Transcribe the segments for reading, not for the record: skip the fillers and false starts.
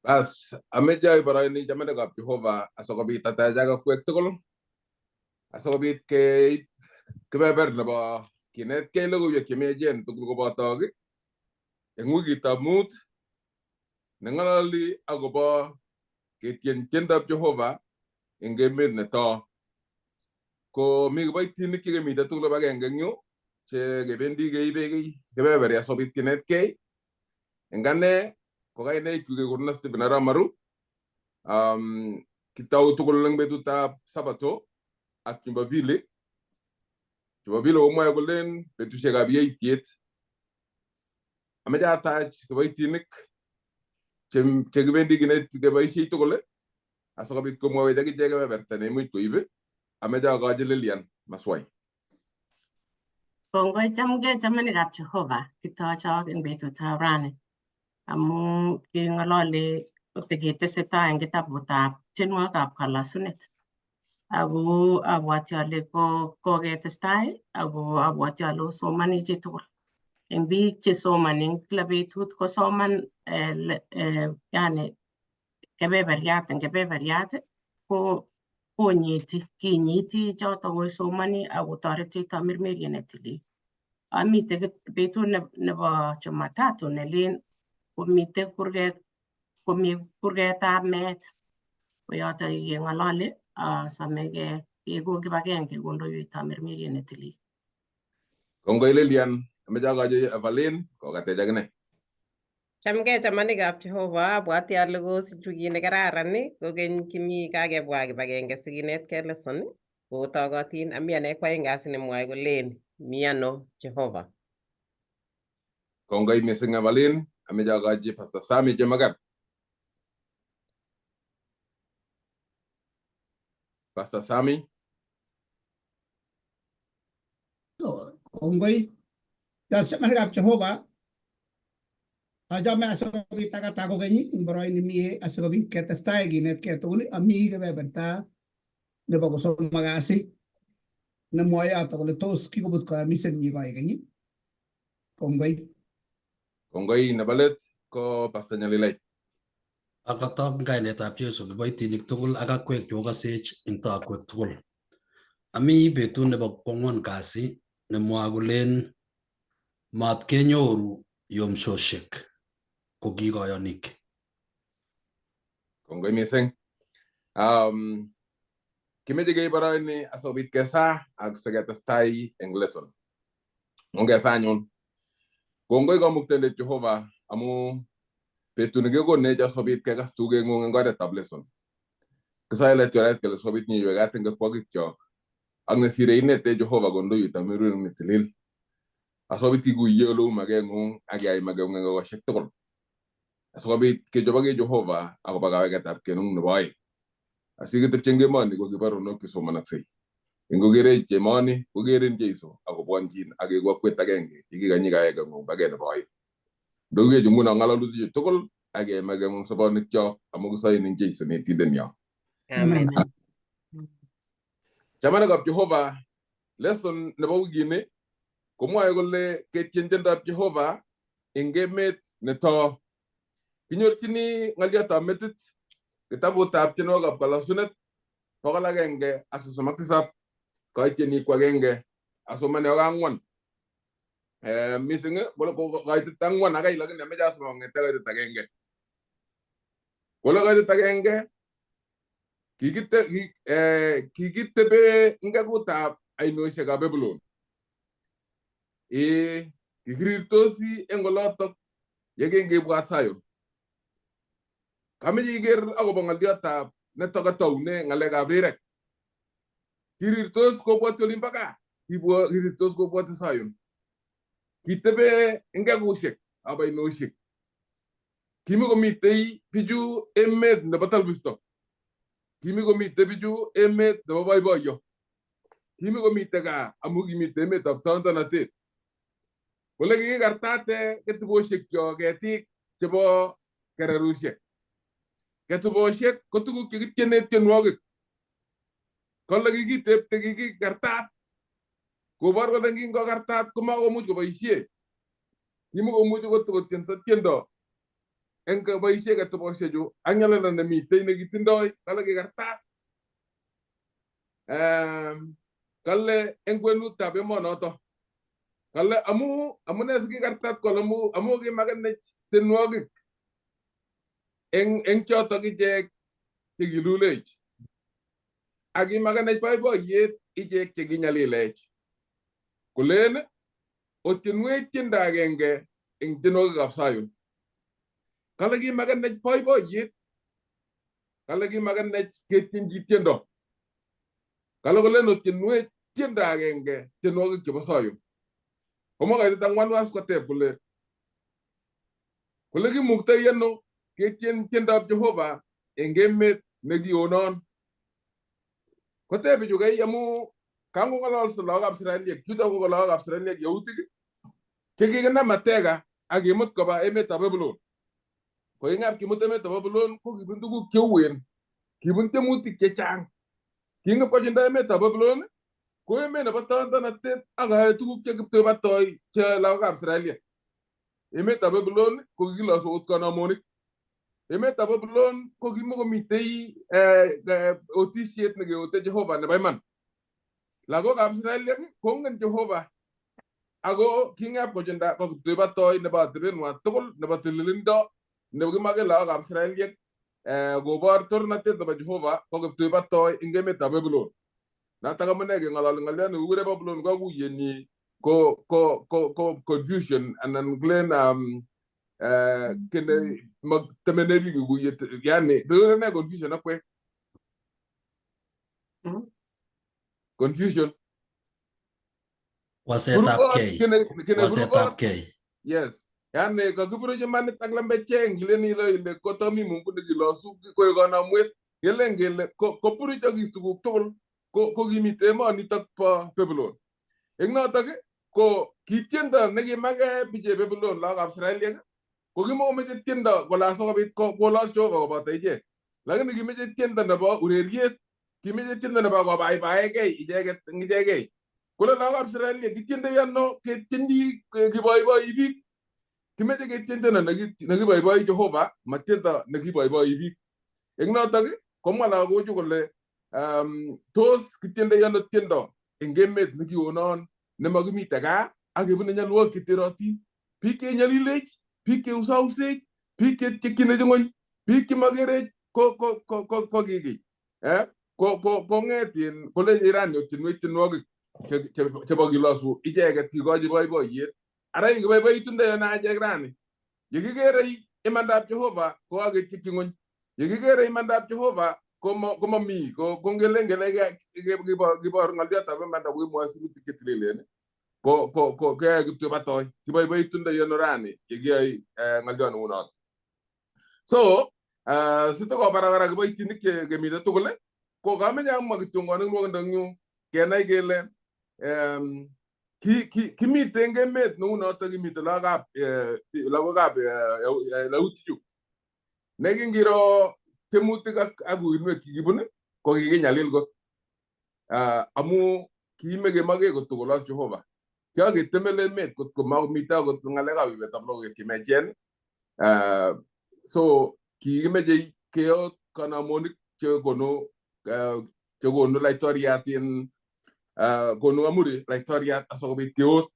As ameja ibarani jamane gab Jehovah asokobit tatajaga kwek tugul asokobit ke kebeber nebo kinet ke logo ye kemejen tugul ko botogi engugi tamut nengalali agoba Ketien Tiendab Jehovah engemet neto ko mi gboitini ki gemi tugul bagenge nyu che gebendi geibe kebeber asobit kinet ke engane ko gaine tuge gurnas tibnara maru kitau tugul lang betuta sabato ak Kimbabili umay gulen betu shega biyetiet ameja taj kbaitinik chem chegbendi ginet gebaishi tugul asogabit ko mowe dagi jega bertane muy ko ibe ameja gajele lian maswai Kongoi chamge chamanikab Jehovah kitochok eng betutab rani amu kingalali tegetesetai eng kitabutab tienwogikab kalasunet ako abwati ale koketestai ako abwati ale osomani chitugul eng biik chesomani eng kila betut kosoman yani kebeberiat ko kinyiti choto kosomani ako toreti tamirmiriet netilil. Amite betut nebo Jumatatu nelin komite kurgetab meet koyoto kengalali samege keku kibagenge kondoiwech tamirmiriet netilil. kongoi lelian ameja gaje Evalin ko gatejagne Chamgei chamanikab Jehovah abwati ale kosichu kit nekararan kokeny kimi kakebwa kibagenge sikinetkei lesson kotokotin ami ane kwaeng kasi nemwoe kolen mi ano Jehovah. kongoi missing Evalin ameja gaje Pastor Sami Jemagat Pastor Sami Kongoi chamanikab Jehovah ajame asikobit akata kokeny boroini mie asikobit ketestai kinetkei tugul ami kebeberta nebo kosom makasi nemwoe yoto kole tos kikobut koyomisenyi koikeny. kongoi nebalet ko Pastor Nyalilai Akatok kainetab Jesu kiboitinik tugul ak akwek chokasech eng tokwek tugul. Ami betut nebo kwang'wan kasi nemwoe kolen mat kenyoru yomsoshek ko kikoyonik. kongoi missing kimeje gei barani asobit kesa ak segetestai eng lesson ongesa nyun kongoi kamuktendet Jehovah amu betuni gegone asobit kegas tuge ngung ngoretab lesson kisaile tioret kele sobit nyi yogat eng kwagik chok ak nesire inete Jehovah kondoi tamirun nitilil asobit iguye lo mage ngung ak yai mage ngung ngoshek tugul asobit kejobage Jehovah akoba kawegetab kenung nebo aeng asikitepchen kemoni ko kibaronok kisomanaksei ingogere chemoni kogerin Jesu akobwanchin ak kekwakwet agenge ikikanyi kaege ngung bage nebo aeng doge jumuno ngalaluti tugul ak mage ngung sobonik chok amu kisoin ing Jesu netindet nyo. Amen. Chamanikab Jehovah lesson nebo wikini komwoe kole Ketien Tiendab Jehovah eng emet neto kinyorchini ng'aliotab metit kitabutab tienwogikab kalasunet 137 koitienik kwagenge asomane ak 4 missing ko kaitit 4 akai lakini ameche asoma kong'ete kaitit agenge kole kaitit agenge kikitebe ngekutab ainoshekab Babylon kikirirtosi eng olotok yekengebwat Zion kameche iker akobo ng'aliotab netokatoune ng'alekab rirek kirirtos kobwati olimbo gaa kirirtos kobwati Zion kitebe ngekushek ab ainoshek kimi komitei bichu emet nebo talbisto kimi komitei bichu emet nebo boiboiyo kimi komitei gaa amu kimitei emetab tondonatet kole kikikartate ketuboshek chok ketik chebo kererushek ketuboshek ko tuguk chekitiene tienwogik kole kikitepte kikikartat kobor kole kingokartat komakomuch koboisie kimukomuchi kotienso tiendo eng boisie ke to boisie ju anyala na mitei ne gitindoi kala ke garta kalle eng gwenu tabe monoto kalle amune sigi gartat ko amu gi magane tenwogik eng choto gi je tigilulej agi magane boyet ije che ginyalilej kulen otinwe tinda agenge eng tenwogik ab sayun kala gi magane boyet kala gi magane ketin jitiendo kala kulen otinwe tinda agenge tenwogik chebo sayun komo ga tangwan was ko te kule gi mukta yeno Ketien Tiendab Jehovah engemet negionon kote bi jugay amu kango ngalol sa lagab Israeliek juda ko lagab Israeliek yautik kegena matega agimut ko ba emet ab Babylon ko ingap kimut emet ab Babylon ko gibundugu kewen gibunte mutik kechang kinga ko jinda emet ab Babylon ko emet na batanta na tet aga tuguk ke gibte batoy che lagab Israeliek emet ab Babylon ko gilo so utkana monik emet ab Babylon ko gimo mitei otisiet ne geote Jehovah ne bayman lago ab Israeliek ko ngen Jehovah ago kinga ko jenda ko tuba toy ne ba tren wa tol ne ba tililindo ne gi mage lago ab Israeliek go bar tornate do Jehovah ko tuba toy ingemet ab Babylon na taga menege ngalal ngalen ugure Babylon go gu yeni ko confusion and then glen kene mag temenebi gu yet yani do ne confusion akwe confusion Wasetabgei. Wasetabgei. Yes. Yani kakiburo jemani taglambe cheng gileni ile kotomi mungu de gilosu ko gona mwet gelengele ko puri jogis tugu tol ko gimite mo ni tak pa Babylon. Engna tage ko kitienda negi mage bije Babylon la Australia ko gimo meje tienda ko la so bit ko la so ko ba teje. La ngi meje tienda na ba ureriet ki meje tienda na ba ko bai ge ijege ngijege. Kula la Australia kitienda yanno ke tindi ki bai ibi kimeje ke tienda na nagi bai Jehovah matienda nagi bai ibi. Engna tage ko mala go jugole tos kitienda yanno tienda engemet nagi onon ne magimi taga agebune nyalwo kitiroti pike nyalilej pike usause pike tekine jongon pike magere ko gigi ko ngetin ko le Iran yo tinwe tinwogi che bagilasu ijege ti goji boyet ara ngi boy tunde na jegrani yigigere imandab Jehovah ko age tikingon yigigere imandab Jehovah ko mi ko ngele gibor ngaliata be manda wi mo asibu tiketlele ko ke gitu batoy ti boy tunde yonorani yigi ngaljon unot so sito ko baragara boy tinike ke mi to gole ko gamenya magitungo ngo ndanyu kenai gele ki mi tenge met no no to mi to laga la utju negi ngiro temutika agu inwe kigibune ko gi nyalil go amu ki mege mage go to la Jehovah kya ge temele met ko ma mita go ngalega wi betablo ge kimejen so ki meje keo kana monik che gono la historia tin gono amuri la historia asobi tiot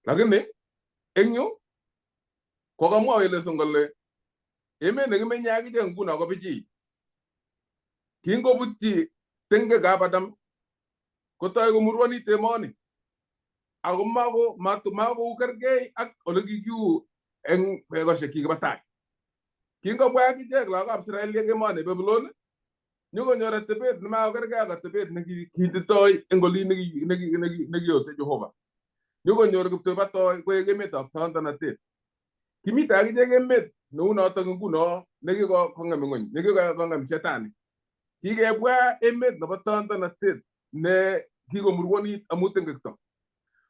lakini enyo ko ga mo wele songole eme ne me nyaagi je nguna ko biji kingo butti tenge ga badam ko tay go murwani te moni ago mago karge ak ologi giu en go sheki ga batay kingo baagi je la ga Israel ge moni Babylon nyugo nyora tebet ma karge ga tebet ne ki toy engoli ne yote Jehovah nyugo nyora gupte batoy ko ge meta tanta na te kimi taagi je ge met no na to nguno ne go ngam ngon ne go ngam chetani ki ge bwa emet no tanta na te ne ki go murwoni amuten gekto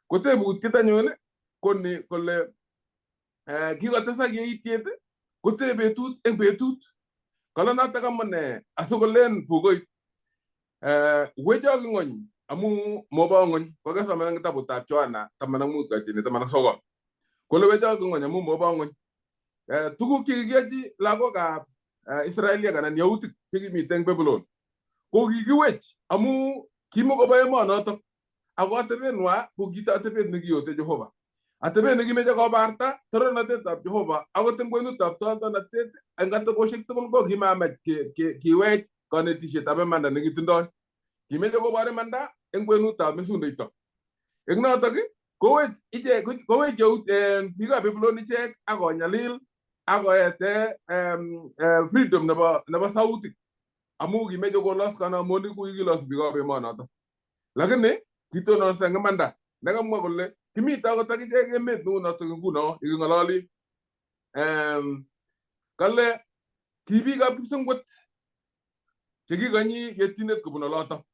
ko te bu tita nyone konni kolle ki go tasa ge itiete ko te betut en betut kala na ta kamne asogolen pugoy wejo ngon amu moba ngon ko ga sama ngata buta chwana tamana mu ka tini tamana sogo ko le wejo ngon amu moba ngon tuguk chekikiyochi lagokab Israeliek anan yautik chekimiten Babylon ko kikiwech amu kimakobo emonotok ako atebenwa ko kito atebet nekiyote Jehovah, atebet nekimeche kobarta torornatetab Jehovah akot eng kwenutab tondonatet eng ateboshek tugul ko kimamach kiwech kanetishetab imanda nekitindoi, kimeche kobor imanda eng kwenutab mesundeito. Eng notok kowech biikab Babylon ichek akonyalil akoete freedom nebo sautik amu kimeche kolos kanamonik ku kikilos biikab emonotok. Lakini kitononso eng imanda nekamwa kole kimite akot akichek emet neu notok nguno yeking'ololi kale ki biikab kipsengwet chekikonyi yetynet kobun olotok.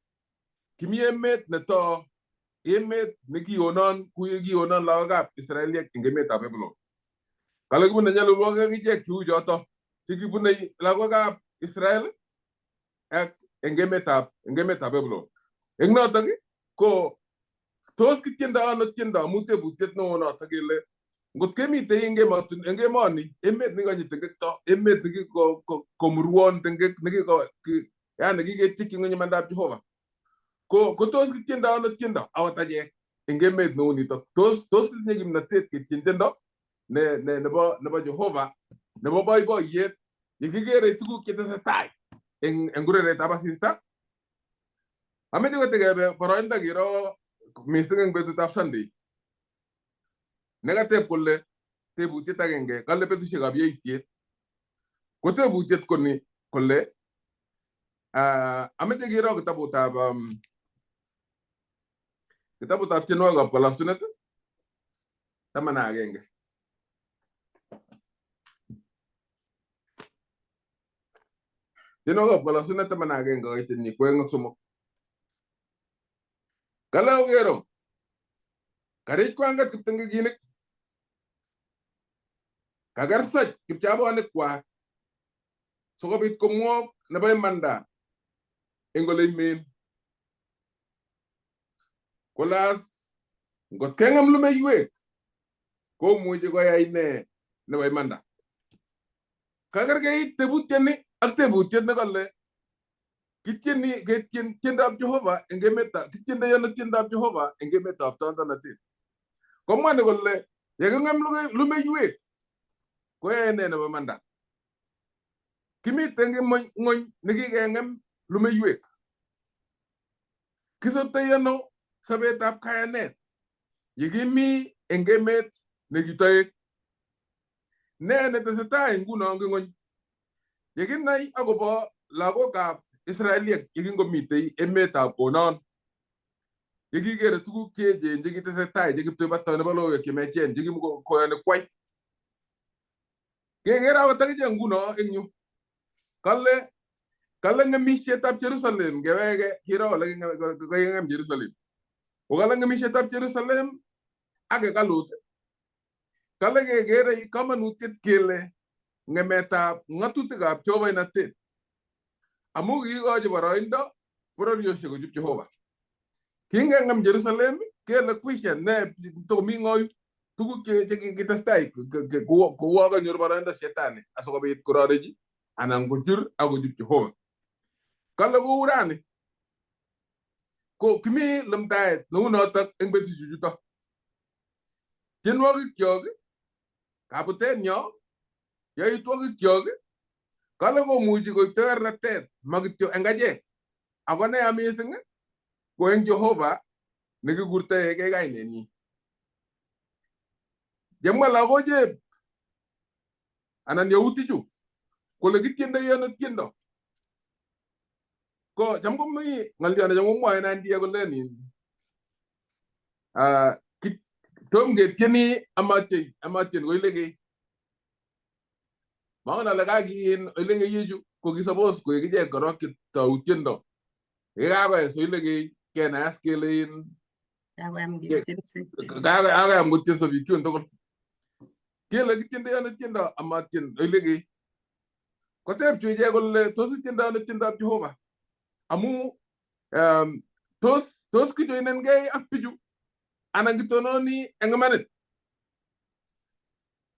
Kimi emet neto emet nekionon ku yekionon lagokab Israeliek eng emetab Babylon. Kale kibune nyalilwogik akichek cheu chotok chekibune lagokab Israel ak eng emetab Babylon. Eng notok ko tos kitiendo ano tiendo amu tebutiet neo notok kele ngot kemite eng emoni emet nekonyi tengekto, emet nekikomurwon tengek yani kiketikyi ng'ony imandab Jehovah ko tos kitiendo ano tiendo awat achek eng emet neu nitok. Tos kitinye kimnatet ketien tiendo nebo Jehovah nebo boiboiyet yekikere tuguk chetesetai eng kureretab asista. Ameche kotekebe boroindo kiro mising eng betutab Sunday nekateb kole tebutiet agenge kale betusiekab yaityet ko tebutiet koni kole ameche kiro kitabutab tienwogikab kalasunet 11. Tienwogikab kalasunet 11 kaitini 2-3. Kale okero karich kwanget kiptengekinik kakersach kipchabonik kwak sikobit komwok nebo imanda eng ole imen kolas ngot keng'em lumeiwek komuchi koyai ne nebo imanda. Kakerkeit tebutieni ak tebutiet nekale ketien tiendab Jehovah eng emetab tiendab Jehovah eng emetab tondonatet. Komwa ni kole yeking'em lumeiwek koyae ne nebo imanda. Kimite ng'ony nekikeng'em lumeiwek. Kisoptoi ano sobetab kayanet yekimi eng emet nekitoek? Ne netesetai nguno eng ng'ony? Yekinai akobo lagokab Israeliek yekingomitei emetab onon, yekikere tuguk cheechen chekitesetai chekiptoibato nebo logoiwek chemechen chekimokoyoni kwai. Kekere akot akichek nguno eng yu kale ng'emisietab Jerusalem ngeweke kiro ole king'em Jerusalem. Ko kale ng'emisietab Jerusalem ak hekalut kale kekere kamanutiet kele ng'emetab ng'atutikab Jehovahinatet amu kikikochi boroindo bororiosiek kochut Jehovah. Kingeng'em Jerusalem kele kwisha ne tokomi ng'oi tuguk chekitestai kouo kanyor boroindo shetani asikobit kororechi anan kochur akochut Jehovah. Kale kou rani ko kimi lemtaet neu notok eng betusiek chutok. Tienwogikyok, kabutenyo, yaitwogikyok kale komuchi koib tewernatet makityo eng achek ako neya mising ko eng Jehovah nekikurtoegei kainenyi. Yemwa lagochep anan yautichu kole kitiendoi ano tiendo ko cham komi ng'olyo necham komwoe nandiek kolenin tom ketieni amatien koilegei. Mangen ale kakiin oilegeiechu ko kisapos koek ichek korok chetou tiendo. Yekakoe soilegei kenas kele kakoyam kotienso biik chun tugul. Kele kitiendoi ano tiendo amatien oilegei. Koteb chu ichek kole tos itiendoi ano tiendab Jehovah amu tos kijoinengei ak bichu anan kitononi eng imanit.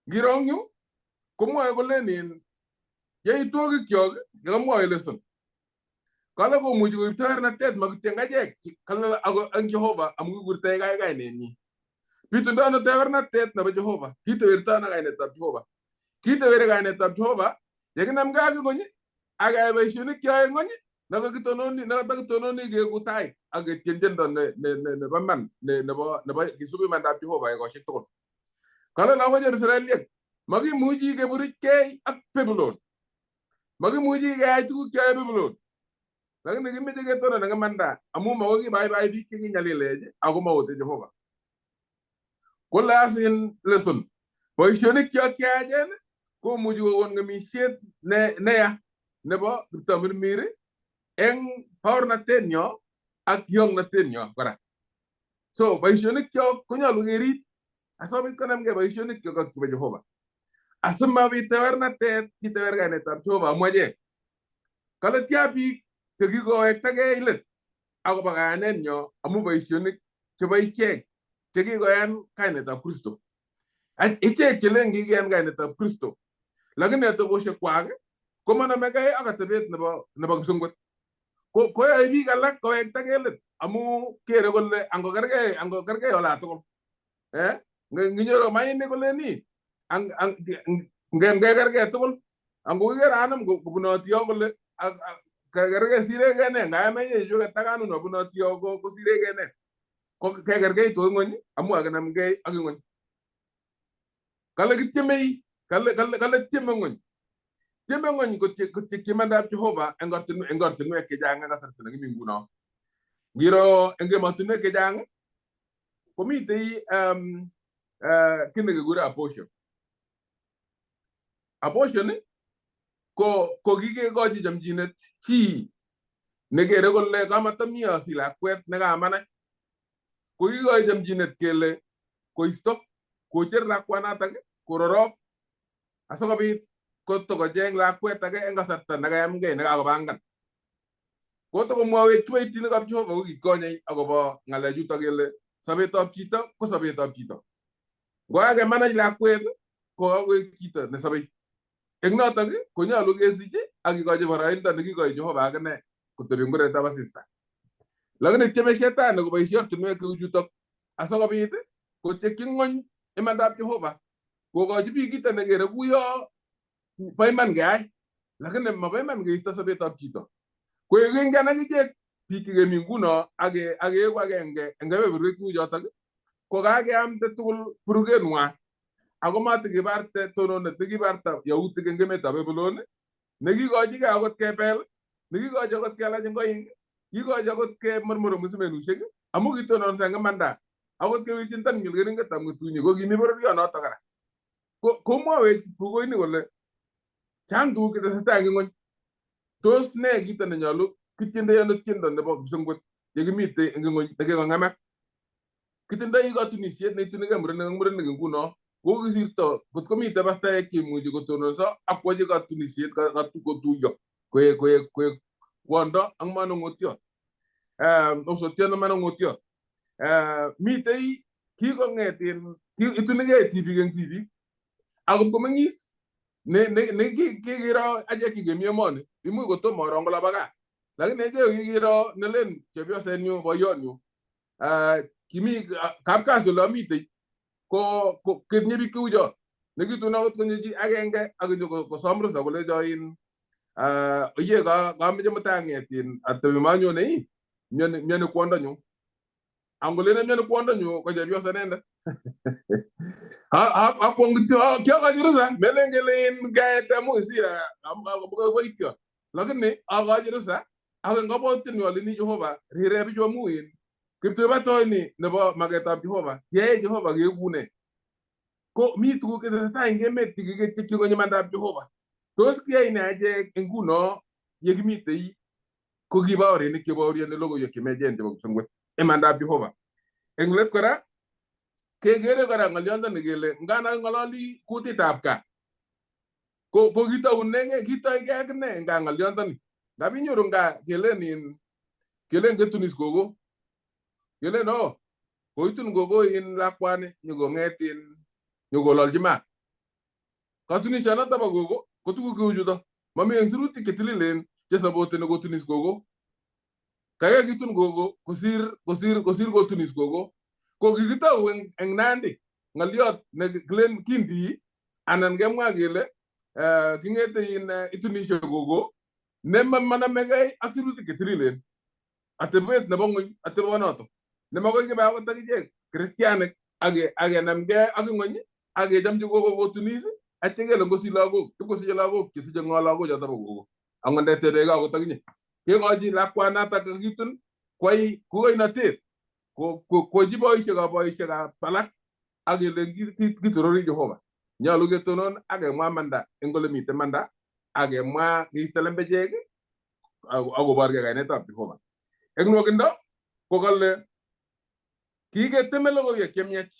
Ngiro eng yu komwoe kole nin yaitwogikyok yekamwoe lesson kale komuchi koib tewernatet makityen achek kale ako ang Jehovah amu kikurtoi kainenyi. Bitundo ano tewernatet nebo Jehovah? Kitewerto ano kainetab Jehovah? Kiteweri kainetab Jehovah yekinamgei ak ingony ak keyai boisionik kyoe ngony nekakitononi keeku tai ak ketyen tiendo nebo man nebo kisubi imandab Jehovah ekosiek tugul. Kale lagok Israeliek makimuchi keburuchkei ak Babylon. Makimuchi keyai tuguk kyoe Babylon. Lakini kimeche ketonon eng imanda amu makoi kibaibai biik chekinyalilech ako maote Jehovah. Kole asin lesson boisionik kyok cheyachen komuchi kokon ng'emisiet neya nebo kiptamirmir eng baornatenyo ak yong'natenyo kora. So boisionik kyok konyolu kerib asikobit konamgei boisionik kyok ak chebo Jehovah. Asimabit tewernatet kitewer kainetab Jehovah amu achek. Kale tia biik chekikowektagei let akobo kayanenyo amu boisionik chebo ichek chekikoyan kainetab Kristo. Ichek chelen kikiyan kainetab Kristo lakini atebosiek kwak komanamegei ak atebet nebo kipsengwet. Koyoe biik alak kowektagei let amu kere kole angokergei ola tugul. Nginyoru mainik koleni ngekergei tugul angokiker anum kobunoti yo kole kergei sireke ne ngamenye ichuket takanun abunoti yo ko sireke ne ko kekergei to ngony amu akinamgei ak ngony. Kale kityemei kale tyeme ngony. Tyeme ngony kotyekyi imandab Jehovah eng ortinwek chechang eng kasarta nekimi nguno. Ngiro eng emotinwek chechang komitei kit nekikure abortion. Abortion ko kikekochi chamchinet chi nekere kole kamatamii asich lakwet nekamanach. Ko kikochi chamchinet kele koisto kocher lakwanatak kororok asikobit kotokocheng lakwet age eng kasarta nekayamgei nekakopangan. Kotokomwawech kiboitinikab Jehovah kokikonyei akobo ng'alechutok kele sobetab chito ko sobetab chito. Ngokakemanach lakwet ko kakoek chito nesobei. Eng notok konyolu kesich ak kikochi boroindo nekikochi Jehovah akine kotebi eng kuretab asista. Lakini tyeme shetani koboisie ortinwek cheu chutok asikobit kotyekyi ng'ony imandab Jehovah kokochi biik kito nekere kuyo bo iman keyai lakini mabo iman keisto sobetab chito. Koekingen akichek biik chekemi nguno ak keeku agenge eng kebeberwek cheu chotok ko kakeamde tugul burukeng'wa ako matikibarte tononet nekibarta yautik eng emetab Babylon nekikochigei akot kebel, nekikochi akot kelach ngoik, kikochi akot kemurmur musimenushek amu kitononso eng imanda akot kewirchin tanyil keringetab ng'etunyi ko kimi bororionotok kora. Komwawech bukuinik kole chang tuguk chetesetai eng ng'ony. Tos ne kito nenyolu kityendoi ano tiendo nebo kipsengwet yekimitei eng ng'ony nekikong'emak? Kitindoi katunisiet neitunigei murenik ak murenik nguno kokisirto kot komitei pastaek cheimuchi kotononso ak koyochi katunisiet kotuiyo koek kwondo ak manung'otiot osotiot ne manung'otiot. Mitei kikong'et itunigei tibik eng tibik akot komeng'is ne kikiro achek kikemi emoni imuch kotomo orong kola baka lakini achek kikiro nelen chepyosenyu boyonyu kimi kapkasi ole amitei ko ketinye biik cheu cho nekitun akot konyo chi agenge ak kosom rusa kolecho oye kameche mutang'et atebi manyone mioni kwondonyu angolene mioni kwondonyu ko chepyoso inendet. Akwong kityo kiokochi rusa melen kele gaet amu isira boityo lakini akochi rusa ak eng kabwatutiknyu aleni Jehovah rire bichu amu kiptebatoini nebo maketab Jehovah yae Jehovah kekune. Ko mi tuguk chetesetai eng emet chekiketyi ng'ony imandab Jehovah. Tos kiyai ne achek nguno yekimitei ko kibaorinik chebaoriani logoiwek chemechen chebo kipsengwet imandab Jehovah. Eng let kora kekere kora ng'olyondoni kele ngana ng'ololi kutitab gaa ko kitoigei akine eng gaa ng'olyondoni. Ngap inyoru gaa kelen ketunis gogo kelen koitun gogo lakwani nyokong'et nyokololji maat Katunishanata ba gogo ko tugu ko juda mami en siruti ke tililen je sabote ne go tunis gogo kaya gitun gogo kosir go tunis gogo ko gita en nandi ngaliot ne glen kindi anan gemwa gele kingete in itunisha gogo ne mana megay asiruti ke tililen atebet na bangoy atebonato ne magoy ke ba ko tagi je kristianek age namge age ngoni age jamju gogo go tunis atege lo ngosi lago ko si lago ki si jonga lago jata gogo angonde tede ga ko tagi ke ngoji la kwana ta gitun koy ko ina te ko jibo ishe ga palak age le gitorori Jehovah nyalu ge tonon age ma manda engole mi te manda age ma gistelembe jege ago barge ga neta Jehovah egno gindo ko galle kige temelo go ye kemyach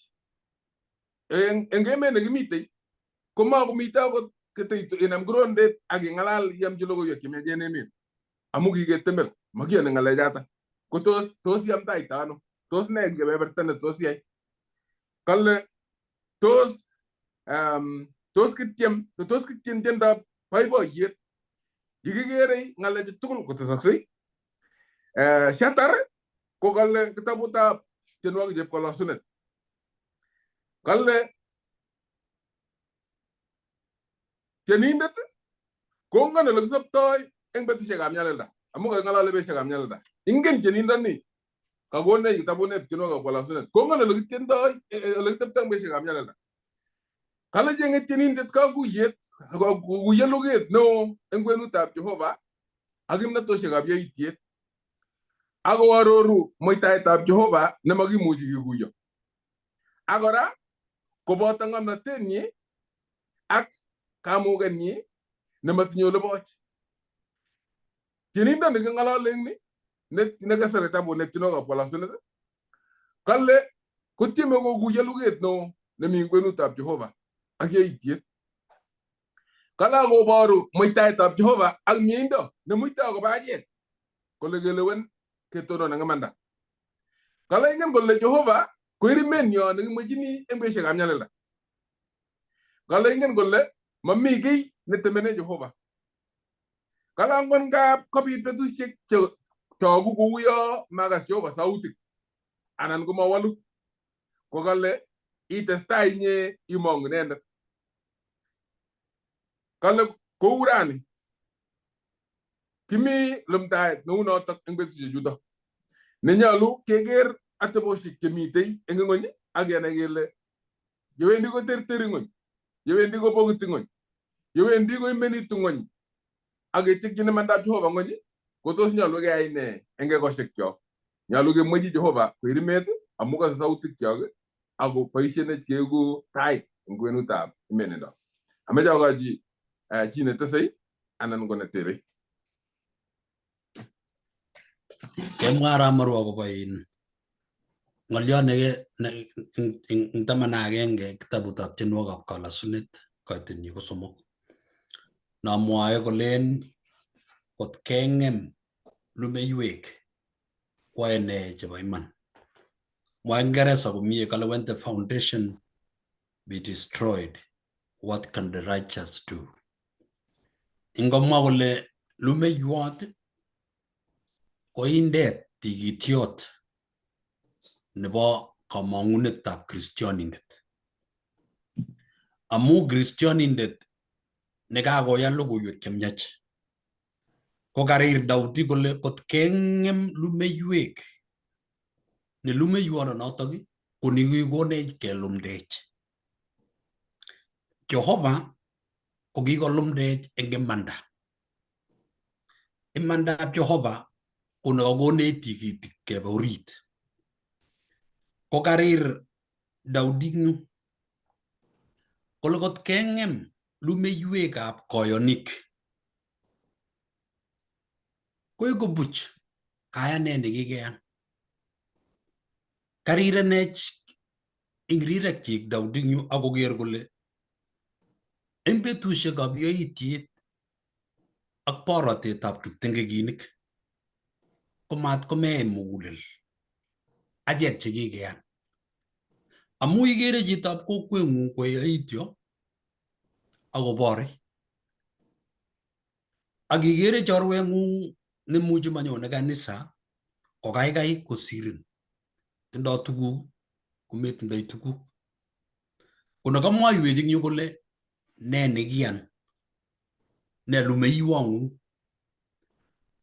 engeme ne gimite ko ma go mita go kete inam gronde age ngalal yam jilo go ye kemyach ne min amugi ge temel magi ne ngale jata ko tos yam dai tano tos ne ge bertane tos yai kalle tos kitiem tenda paibo yet yigigere ngale tukul ko tasaksi shatar ko kalle kitabuta tenwag je ko lasunet kalle tenindet ko ngana le sabtoy en betu shegam nyalda amu ngala le be shegam nyalda ingen tenindan ni ka gonne kitabune tenwag ko lasunet ko ngana le tendoy le tabtang be shegam nyalda kala jenge tenindet ka gu yet gu yelo get no engwenu tab Jehovah agim na to shegam ye itiet ago waroru moitai tab Jehovah na magi muji guyo agora ko botangam na tenye ak kamu ganni na matinyo le boch tenindan de ngala lengni ne ga sare tabo ne tino ga pola sunne kalle ko time go gu yelo get no na mi ngwenu tab Jehovah age itiet kala go baru moitai tab Jehovah ak miindo ne muita go baje ko le gelewen ke tono na ngamanda kala ingen golle Jehovah ko iri men yo ne majini embe shegam nyalela kala ingen golle mammi gi ne temene Jehovah kala ngon ga kopi petu shek to gu yo maga Jehovah sauti anan go mawalu ko galle itestai nye imong nenda kala ko urani kimi lumtai no no tak embe su juda ne nyalu keger atebo shik kemitei engoni agena gele yewendi go terteri ngoni yewendi go poguti ngoni yewendi go imeni tungoni age tikine manda Jehovah ngoni ko tos nyalu ge ayne enge go shekyo nyalu ge moji Jehovah ko irimet amuga sauti kyo ago paishene kego tai ngwenu tab imenendo ameja gaji jine tesei anan gona tere Kemwara marwa ko bayin ngolyo ne tamana agenge kitabutab tienwogikab kalasunet kaitinyi ko somok na mwae kolen kot kengem lumeiwek kwae ne chebo iman mwae Ngeresa komie kale when the foundation be destroyed what can the righteous do ingomwa kole lumeiwot ko indet tikitiot nebo kamangunetab Kristianindet amu Kristianindet nekakoyan logoiwek chemyach ko karir Daudi kole kot kengem lumeiwek ne lumeiwono notok ko nikikonech kelumdech Jehovah ko kikolumdech eng imandab Jehovah ko nekakonech tikitik kebe orit ko karir Daudi nyu kole kot kengem lumeiwekab koyonik koiku buch kayanet nekikeyan karirenech ing rirekchik Daudi nyu akoker kole eng betusiekab yoitiet ak borotetab kiptengekinik ko mat komee mugulel achek chekikeyan amu ikere chitab kokweng'ung koyoityo akobore. Akikere chorweng'ung nemuchi manyone kanisa ko kaikai kosirin. Tindoi tuguk kometindoi tuguk. Konakamwoiwech eng yu kole ne nekiyan, ne lumeiwong'ung.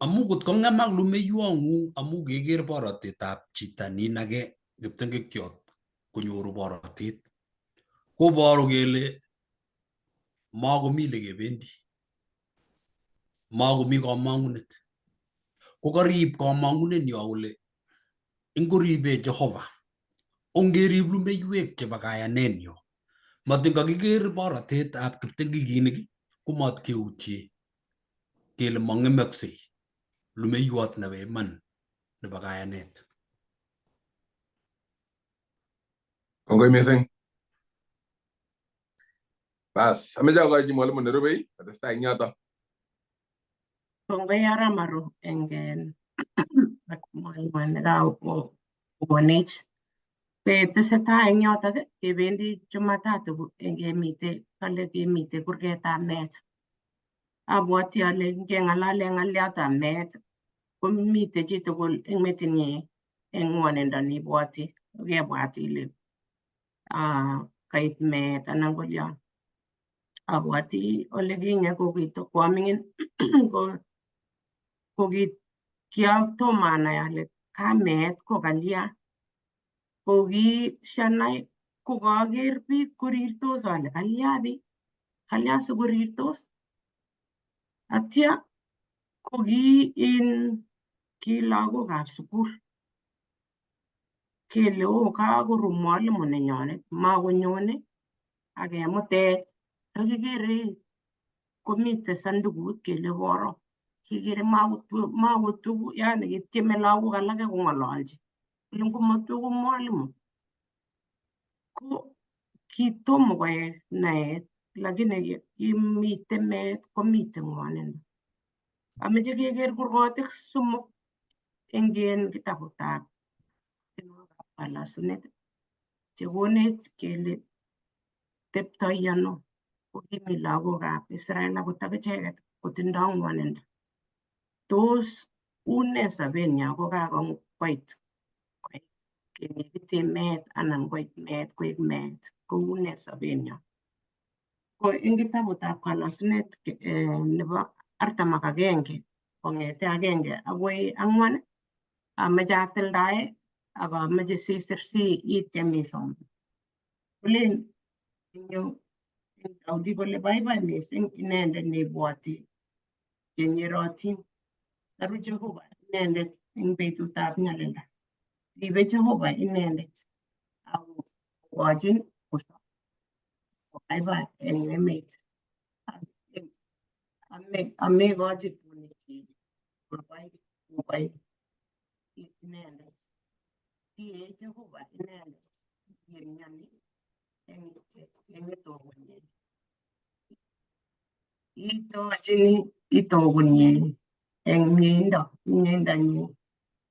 Amu kot kong'emak lumeiwong'ung amu keker borotetab chito ninage kiptengekiot konyoru borotet. Koboru kele makomi lekebendi. Makomi kamang'unet. Ko karib kamang'unenyo kole ingoribe Jehovah. Ongerib lumeiwek chebo kayanenyo. Matin kakiker borotetab kiptengekinik komatkeutye kele mang'emeksei lumeiwot nebo iman nebo kayanet. Kongoi mising. Bas, ameche akochi mwalimu nerubei atestai eng yoto. Kongoi Aramaru eng mwalimu nekakonech. Tesetai eng yotok kebendi Jumatatu kale kemite kurgetab meet. Abwoti ale ngeng'alale ng'aliotab meet komite chitugul eng metinyi eng ng'wonindo neibwoti. Kebwat ile kait meet anan kolyon. Abwoti ole kinye kwaming'in kiatomo anai ale kameet ko kalya. Kokishanai kokaker biik korirtos ale kalya biik, kalya sikorirtos. Atya ko ki lagokab sukul kele kakoru mwalimu nenyonet makonyone akemutech. Takikere komite sandukut kele boro. Kikere makotuku, yani kityeme lagok alake kong'ololchi. Kole ngomatuku mwalimu. Ko kitomo koek naet, lakini kimite meet komite ng'wonindo. Ameche keker kurgotik somok eng kitabutab kalasunet chekonech kele teptoi ano kokimi lagokab Israel akot akicheket kotindoi ng'wonindo. Tos une sobenyo kokakoit kenekite meet anan koit meet koek meet, ko une sobenyo? Ko eng kitabutab kalasunet nebo 41 kong'ete 1 agoi 4 ameche atildae akameche sisir ityem isom. Kolen eng Daudi kole baibai mising inendet neibwoti chenyeratin. Saru Jehovah inendet eng betutab nyalilda. Ribe Jehovah inendet ako kochin baibai eng emet. Amekochi bunik kobai inendet. Tiye Jehovah inendet yemnyoni eng itogunyi. Itogunyi eng mieindanyi.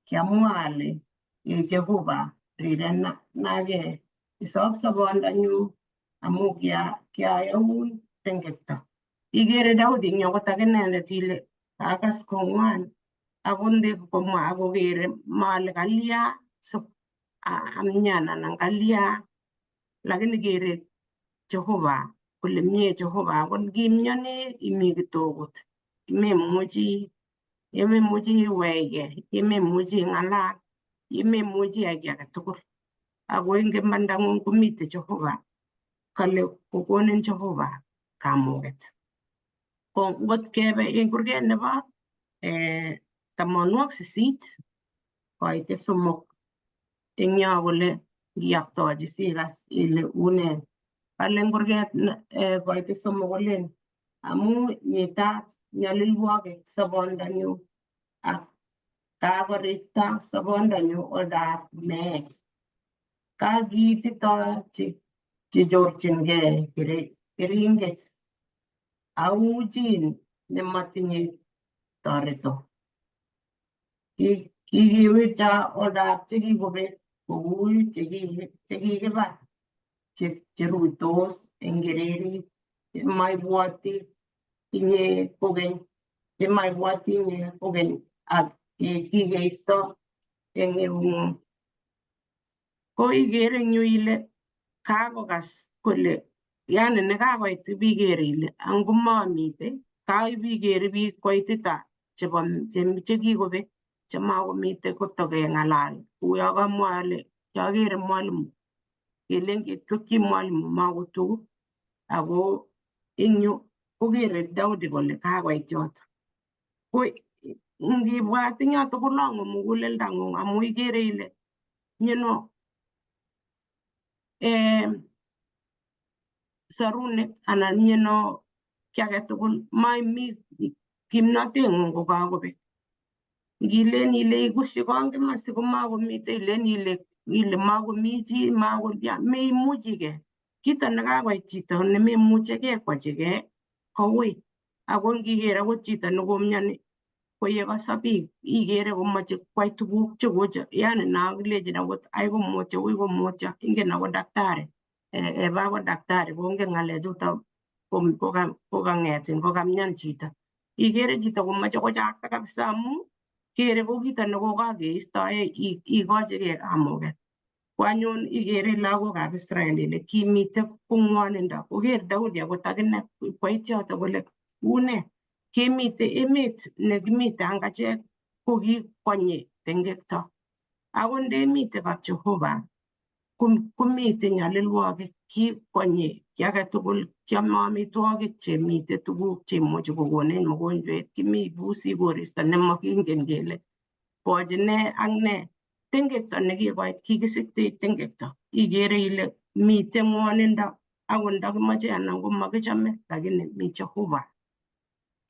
Kiamwa ale Jehovah rirenake isop sobondanyu amu kiayaun tengekto. Igere Daudi eng akot akinendet ile kakas kong'wan akot ndekomwa akokere male kalya amnyan anan kalya, lakini kere Jehovah kole mie Jehovah akot ngimnyoni imi kitokut memuchi iweige, memuchi ing'alal, memuchi iyai kiy age tugul. Ako eng imandang'ung komite Jehovah, kale kokonin Jehovah kamuget. Ko ngot kebe eng kurget nebo 80 koite 3 eng yo kole ngiyoktochi sikas ile une. Kale eng kurget koite 3 kolen amu nyitat nyalilwogik sobondanyu ak kakorikta sobondanyu oldab meet. Kakiitito chechorchingei keringet au chi nematinye toreto. Kikiwirta oldab chekikobek kou chekikibar cheruitos eng kererit maibwoti inye kokeny maibwoti inye kokeny ak kikeisto eng eung'ung. Ko ikere eng yu ile kakokas kole yani nekakoit ibiker ile angomamite kaibikere biik koitita chekikobek chemakomite kotokeng'alal kouyo kamwa ale kiakere mwalimu kelen ketwekyi mwalimu makotuku ako eng yu kokere Daudi kole kakoit yoto. Ko ngibwat eng yoto kolong'u muguleldang'ung amu ikere ile nyeno sarunet anan nyeno ki age tugul maimi kimnoteng'ung kokakobek. Ngilen ile igusyi kongimasi komakomite ilen ile makomi chi meimuchigei. Kito nekakoit chito nememuchigei kwachigei koui. Ako ngiker akot chito nekomyoni ko yekosop biik ikere komache kwai tuguk chekocho yani nakilechin akot ai komutyo ui komutyo ingen akot daktari ebe akot daktari kongen ng'alechuto kokang'etin kokamyan chito. Ikere chito komache kochakta kabisa amu kere ko kito nekokakeistoe ikochigei kamuget. Ko anyun ikere lagokab Israel ile kimite kong'wonindo. Koker Daudi akot akine koit yoto kole une kemite emet nekimite ang achek ko kikonye tengekto. Ako ndemite kap Jehovah komite nyalilwogik kikonye ki age tugul kiame amitwogik chemite tuguk cheimuchi kokonech mogonjwet kimi busi koristo nemakingen kele kochi ne ak ne. Tengekto nekikoit kikisiktech tengekto ikere ile mite ng'wonindo akot ndakimache anan komakichome lakini mi Jehovah.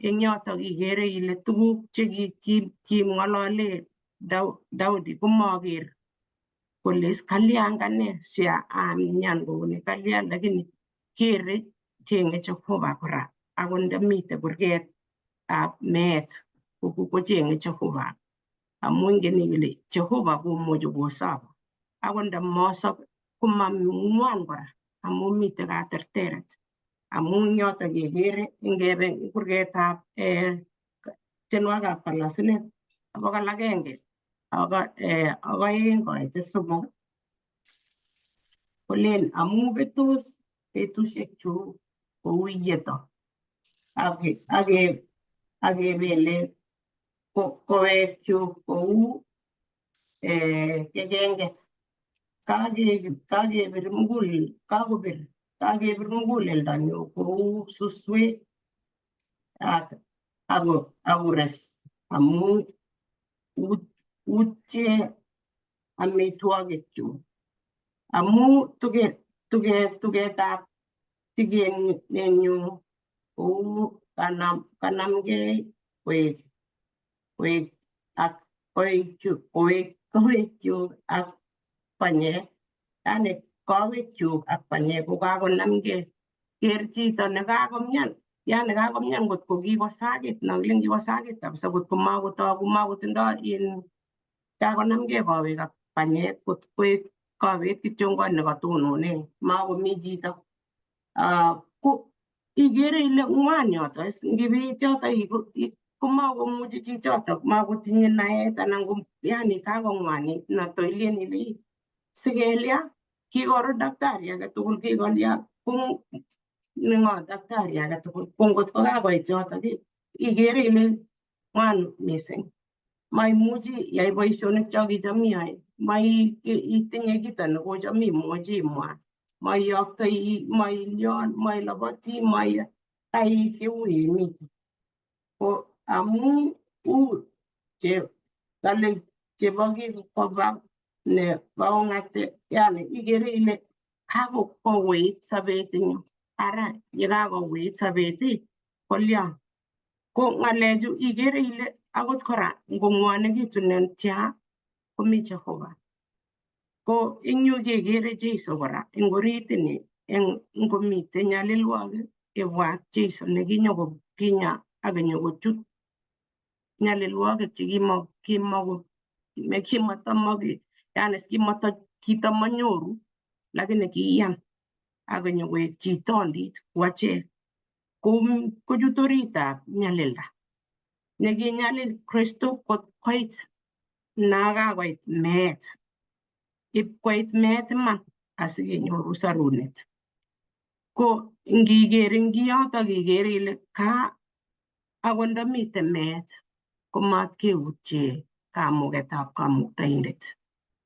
Eng yoto ikere ile tuguk cheking'olole Daudi komaker kole kalyan kane siamyan kouni kalyan lakini kere cheng'e Jehovah kora akot ndamite kurget ab meet kocheng'e Jehovah amu ingen ile Jehovah komuchi kosop akot ndamasop komang'wan kora amu mite katerteret. Amu eng yoto kekere ngebe kurgetab tienwogikab kalasunet bokol agenge ak oeng koite somok kolen amu betos betusiekchu kou iyeto akebele kowekchu kou kekenget. Kakebir muguleldonyu kou suswek akures amu utye amitwogikchu. Amu tugetab tigenenyu kou kanamgei koek ak kowekyuk ak panyek yani kawekchuk ak panyek kokakonamgei. Ker chito nekakomyan yani kakomyan kot ko kikosakit nakilen kikosakit kabisa kot ko makotogu makotindoi kakonamgei kowek ak panyek kot koek kowet kityo nekatonone makomi chito. Ko ikere ile ng'wan yoto ngibit yoto komakomuchi chichoto makotinye naet anan yani kakong'wanit natoilen ile sikelya kikoro daktari age tugul kikolya neng'o daktari age tugul ko ngotko kakoit yoto ikere ile ng'wan mising maimuchi iyai boisionik chokicham iyoe maitinye kito nekocham imuchi imwa maiyoktoi mailyon mailoboti kaik cheu imite. Ko amu kale chebo kikoba nebo ong'ate yani ikere ile kakoweit sobet eng yu. Ara yekakoweit sobet kolya ko ng'alechu ikere ile akot kora ngong'wonekitu netya komi Jehovah. Ko eng yu kekere Jeiso kora eng orit ini ngomite nyalilwogik ibwat Jeiso nekinyokokinya akinyokochut nyalilwogik kitamanyoru lakini kiyan akonyokoek chitondit kou achek kochut oritab nyalilda. Nekinyalil Kristo kot koit nakakoit meet. Ipkoit meet iman asikenyoru sarunet. Ko ngiker eng kiyotok iker ile ka akot ndamite meet komatkeutye kamuketab Kamuktaindet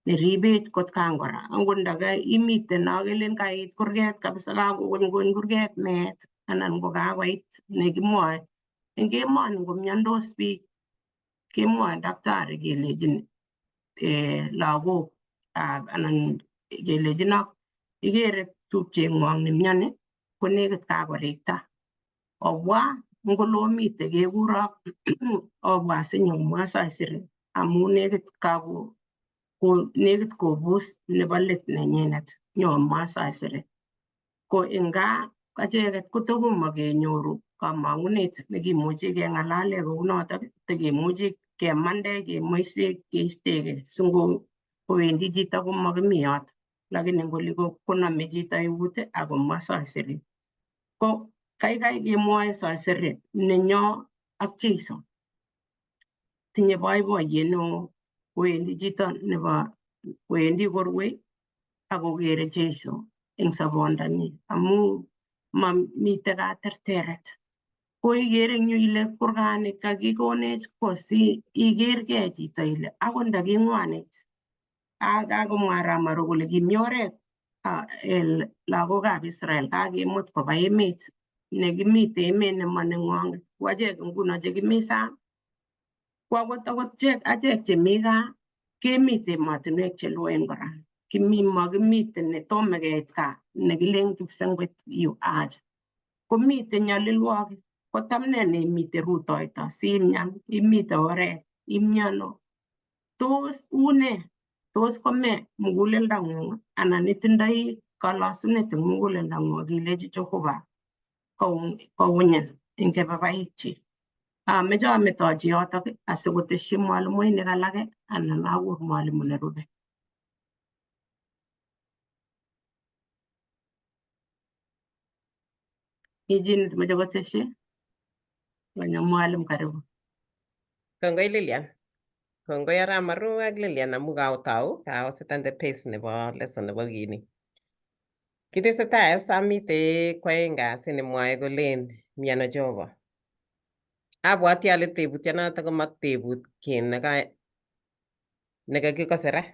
neribech kotkan kora. Angot ndaka imite nakelen kait kurget kabisa kakokony kurget meet anan ko kakoit nekimwoe. Eng emoni ngomiondos biik kemwoe daktari kelechin lagok anan kelechin ak ikere tupcheng'wong nemioni konekit kakorikta. Obwa ngolomite kekurok obwa sinyomwa saisere amu nekit nekit kobus nebo let nenyinet nyomwa saisere. Ko eng gaa acheket kotokomo kenyoru kamang'unet nekimuchi keng'alale kounotok tekemuchi kemande kemoise keistegei singowendi chito komakimi yot. Lakini ngoli konome chito eut akomwa saisere ko kaikai kemwoe saisere nenyo ak Jeiso. Tinye boiboiyet neo kowendi chito nebo kowendi korwei akokere Jeiso eng sobondanyi amu mamite katerteret. Ko ikere eng yu ile kurgani kakikonech ko si ikergei chito ile akot ndaking'wanit. Kakomwa Ramaro kole kimi oret lagokab Israel kakemut koba emet nekimite emet nemaneng'wong. Ko achek nguno chekimi sang ko akot achek chemi gaa kemite emotinwek cheloen kora. Makimite netomo keit gaa nekilen kipsengwet yu acha. Komite nyalilwogik kotamne neimite rutoito simyan imite oret imyono. Tos une? Tos kome muguleldang'ung anan itindoi kalosunet eng muguleldang'ung akilechi Jehovah kowunyin eng kebebaikchi. Ameche ametochi yotok asikotesyi mwalimuinik alake anan akur mwalimu nerube. Mi chi nemeche kotesyi? Konyo mwalimu, karibu. Kongoi Lilian. Kongoi Aramaru ak Lilian amu kaosetan the pace nebo lesson nebo kini. Kitesetai asamite kwaeng kasi nemwoe kolen miano Jehovah. Abwati ale tebutyonoto ko matebut kit nekakikose ra.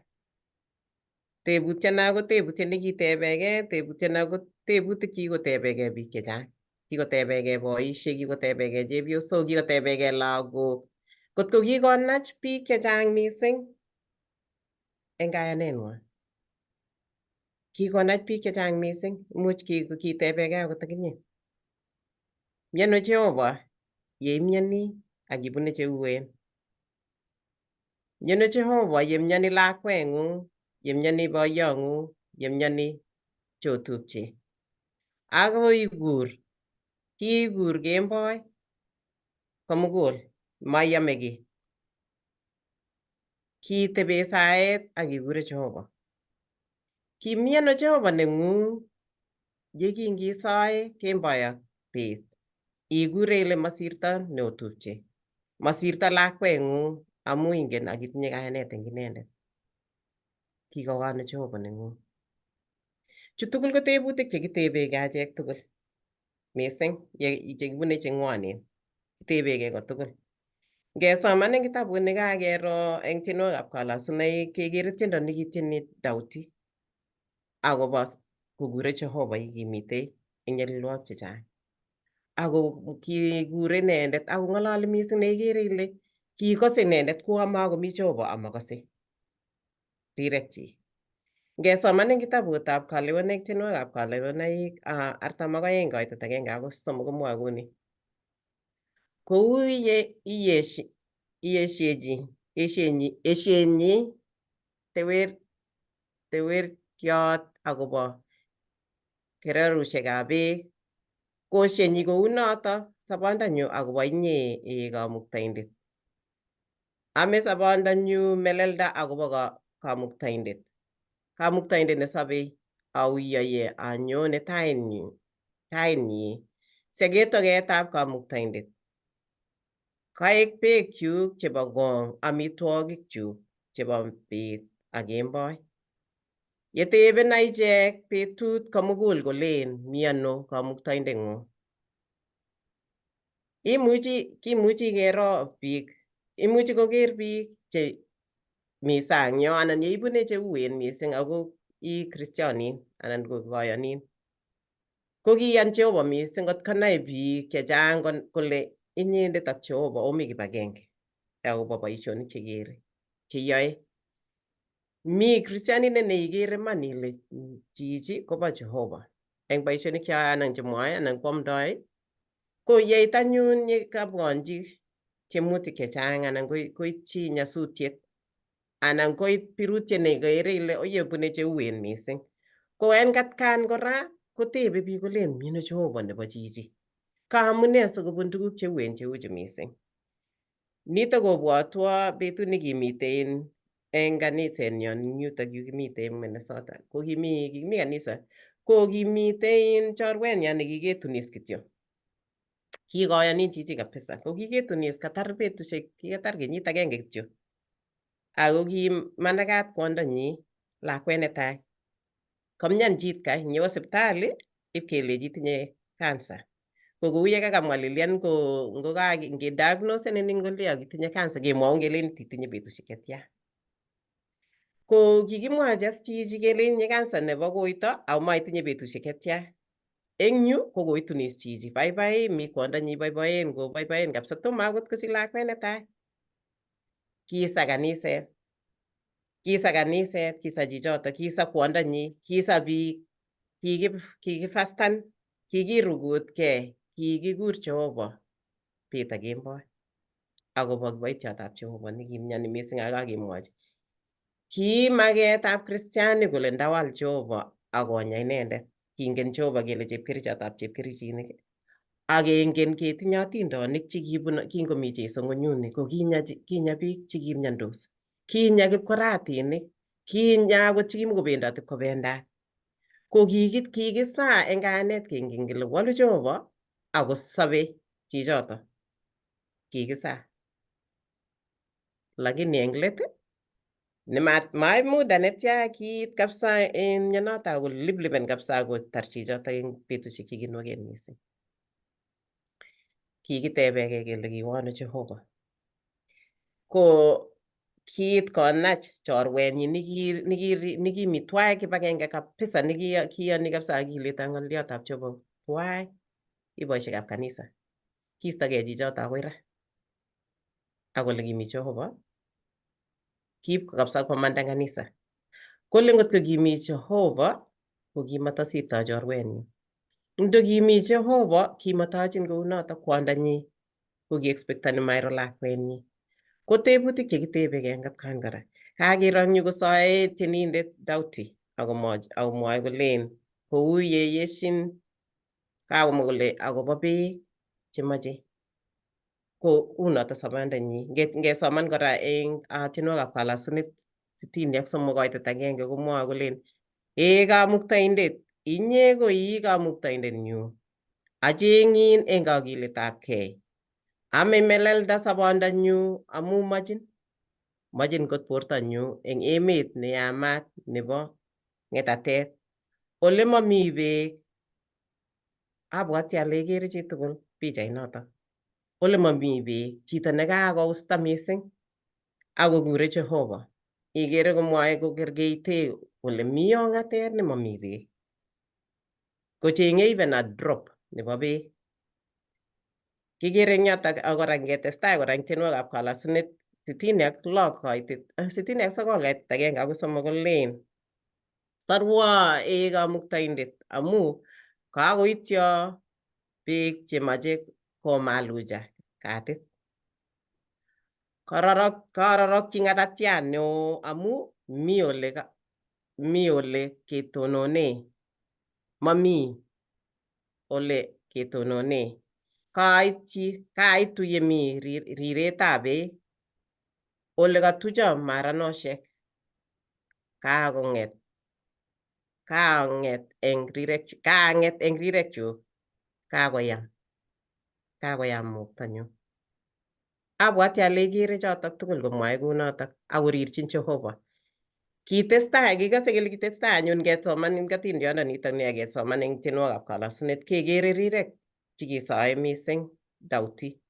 Tebutyono ko tebutiet nekitebegei, tebutyono ko tebutik chekikotebegei biik chechang. Kikotebegei boisiek, kikotebegei chepyosok, kikotebegei lagok. Kotko kikonach biik chechang mising eng kayaneng'wang. Kikonach biik chechang mising, imuch kitebegei akot akinye. Miano Jehovah yeimyoni akibune cheuen. Miano Jehovah yemyoni lakweng'ung, yemyoni boiyong'ung, yemyoni chotupche. Akoi kiikur kemboi komugul mayome kiy. Kitebe saet akikure Jehovah. Kimiano Jehovah neng'ung yekingisoe kemboi ak bet. Ikure ile masirto neotupche. Masirto lakweng'ung amu ingen akitinye kayanet eng inendet. Kikowo ano Jehovah neng'ung. Chu tugul ko tebutik chekitebegei achek tugul. Mising chekibune cheng'wonen. Kitebegei kotugul. Ngesoman eng kitabut nekakero eng tienwokikab kalasunoik kekere tiendo nekityeni Daudi akobo kokure Jehovah yekimite eng nyalilwogik chechang. Ako kikure inendet akong'ololi mising neikere ile kikose inendet komakomi Jehovah amakose rirekchik. Ngesoman eng kitabutab kalewenaik tienwokikab kalewenaik 42 koitet 1 akoi 3 komwoe kouni. Kou eshenyi tewerkiot akobo kererushekab beek. Koshenyi kounoto sobondanyu akobo inye Kamuktaindet. Ame sobondanyu melelda akobo Kamuktaindet. Kamuktaindet nesobei auyoye anyone tainyi Segetogetab Kamuktaindet. Kaek beekyuk chebo gong amitwogikyuk chebo beet ak kemboi. Yetebena ichek betut komugul kolen mi ano Kamuktaindeng'ung. Kimuchi kero biik, imuchi koker biik che mi sang yo anan yeibune che uen mising ako I Kristianin anan ko koyonin. Ko kiyan Jehovah mising kot konai biik chechang kole inyendet ak Jehovah omi kibagenge akobo boisionik cheyoe. Mi Kristianindet neikere man ile chichi kobo Jehovah. Eng boisionik cheyoe anan chemwoe anan kwomdoi ko yeit anyun yekabwanchi tiemutik chechang anan koityi nyasutiet anan koit birutiet nekere ile oye bune cheuen mising. Ko en atkan kora kotebe biik kolen mi ano Jehovah nebo chichi. Kaamune sikobun tuguk cheuen cheuchu mising. Nito kobwotwo betut nekimiten eng kanisenyon yutok yu kimiten Minnesota. Ko kimi kanisa ko kimiten chorwenyon nekiketunis kityo. Kikoyonin chichi kabisa. Ko kiketunis katar betusiek, kikatar kenyit agenge kityo. Ako ki managat kwondonyi lakwet netai. Komyan chit kai nyewo sipitali ipkelechi tinye cancer. Ko kou yekakamwa Lilian ko ngediagnosenin kole itinye cancer kemwoun kelen itinye betusiek chetia. Ko kikimwachi as chichi kelen itinye cancer nebo koito ako maitinye betusiek chetia. Eng yu ko koitunis chichi, baibai mi kwondonyi boiboen kabisa tomo akot kosich lakwet netai. Kisa kaniset, kisa chichoto, kisa kwondonyi, kisa biik, kikifastan, kikirukutkei, kikikur Jehovah beet ak kemboi. Akobo kiboitiotab Jehovah nekimyoni mising akakemwochi. Ki maketab Kristianik kole ndawal Jehovah akonya inendet. Kingen Jehovah kele chepkerichotab chepkerichinik. Akengen ketinye atindonik kingomi Jeiso ngonyuni ko kinya biik chekimyandos. Kinya kipkoratinik, kinya akot chekimokobendoti kobendat. Ko kikisa eng kayanet kengen kele walu Jehovah akosobe chichoto. Kikisa. Lakini eng let mait muda netya kiit kabisa en mionoto akolibliben kabisa kotar chichoto eng betusiek chekinwoken mising. Kikitebege kele kiwo ano Jehovah. Ko kiit konach chorwenyi nikimi twai kibagenge kabisa nikiyoni kabisa akileta ng'oliotab Jehovah twai iboisiekab kanisa. Kiistogei chichoto akoi ra. Akole kimi Jehovah kiib kabisa komanda kanisa. Kole ngotko kimi Jehovah ko kimatasirtoi chorwenyi. Ndo kimi Jehovah kimatochin kounoto kwondonyi ko kiexpectani mairo lakwenyi. Ko tebutik chekitebegei eng atkan kora. Kakiro eng yu kosoe tienindet Dauti akomwoe kolen kou yeyeshin kakomwa kole akobo beek chemoche. Ko unoto somondanyi. Ngesoman kora eng tienwogikab kalasunet 63 koitet agenge komwoe kolen Kamuktaindet, inye ko ii Kamuktaindenyu. Acheng'in eng kakiletabgei. Ame melelda sobondanyu amu mochin kot bortonyu eng emet neyamat nebo ng'etatet. Ole momi beek. Abwoti ale ikere chitugul pichainoto. Ole momi beek, chito nekakousta mising akokure Jehovah. Ikere komwoe kokerkeite kole mi ong'atet nemomi beek. Kocheng'e even a drop nebo beek. Kikere eng yotok kora ngetestai kora eng tienwogikab kalasunet 69 koitet agenge akoi somok kolen sarwa Kamuktaindet amu kakoityo beek chemoche komalucha katit. Karorokyi ng'atatiat neo amu mi ole ketonone. Mami ole ketonone. Kaitu yemi riretab beek. Ole katucho maranoshek. Kaang'et eng rirek chuk. Kakoyam. kakoyam moktanyu. Abwati ale ikere chotok tugul komwae kunotok akorirchin Jehovah. Kitestai, kikase kele kitestai anyun kesoman eng katindionito ni kesoman eng tienwogikab kalasunet kekere rirek chekisoe mising Dauti.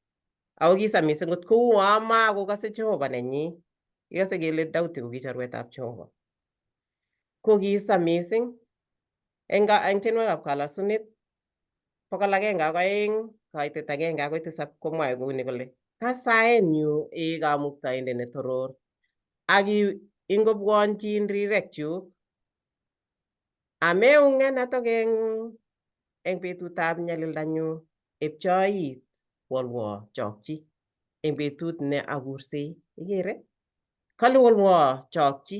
Ako kisa mising kot kouo makokase Jehovah nenyi. Kikase kele Dauti ko ki chorwetab Jehovah. Ko kisa mising eng tienwogikab kalasunet 102 kaitet 1 akoi 7 komwae kouni kole kasaenyu kamuktaindet ne toror ak ingobwonchin rirekchuk ameung'en atokeng'ung eng betutab nyalildanyu epchoit wolwo chokchi eng betut ne akursei. Ikere? Kale wolwo chokchi.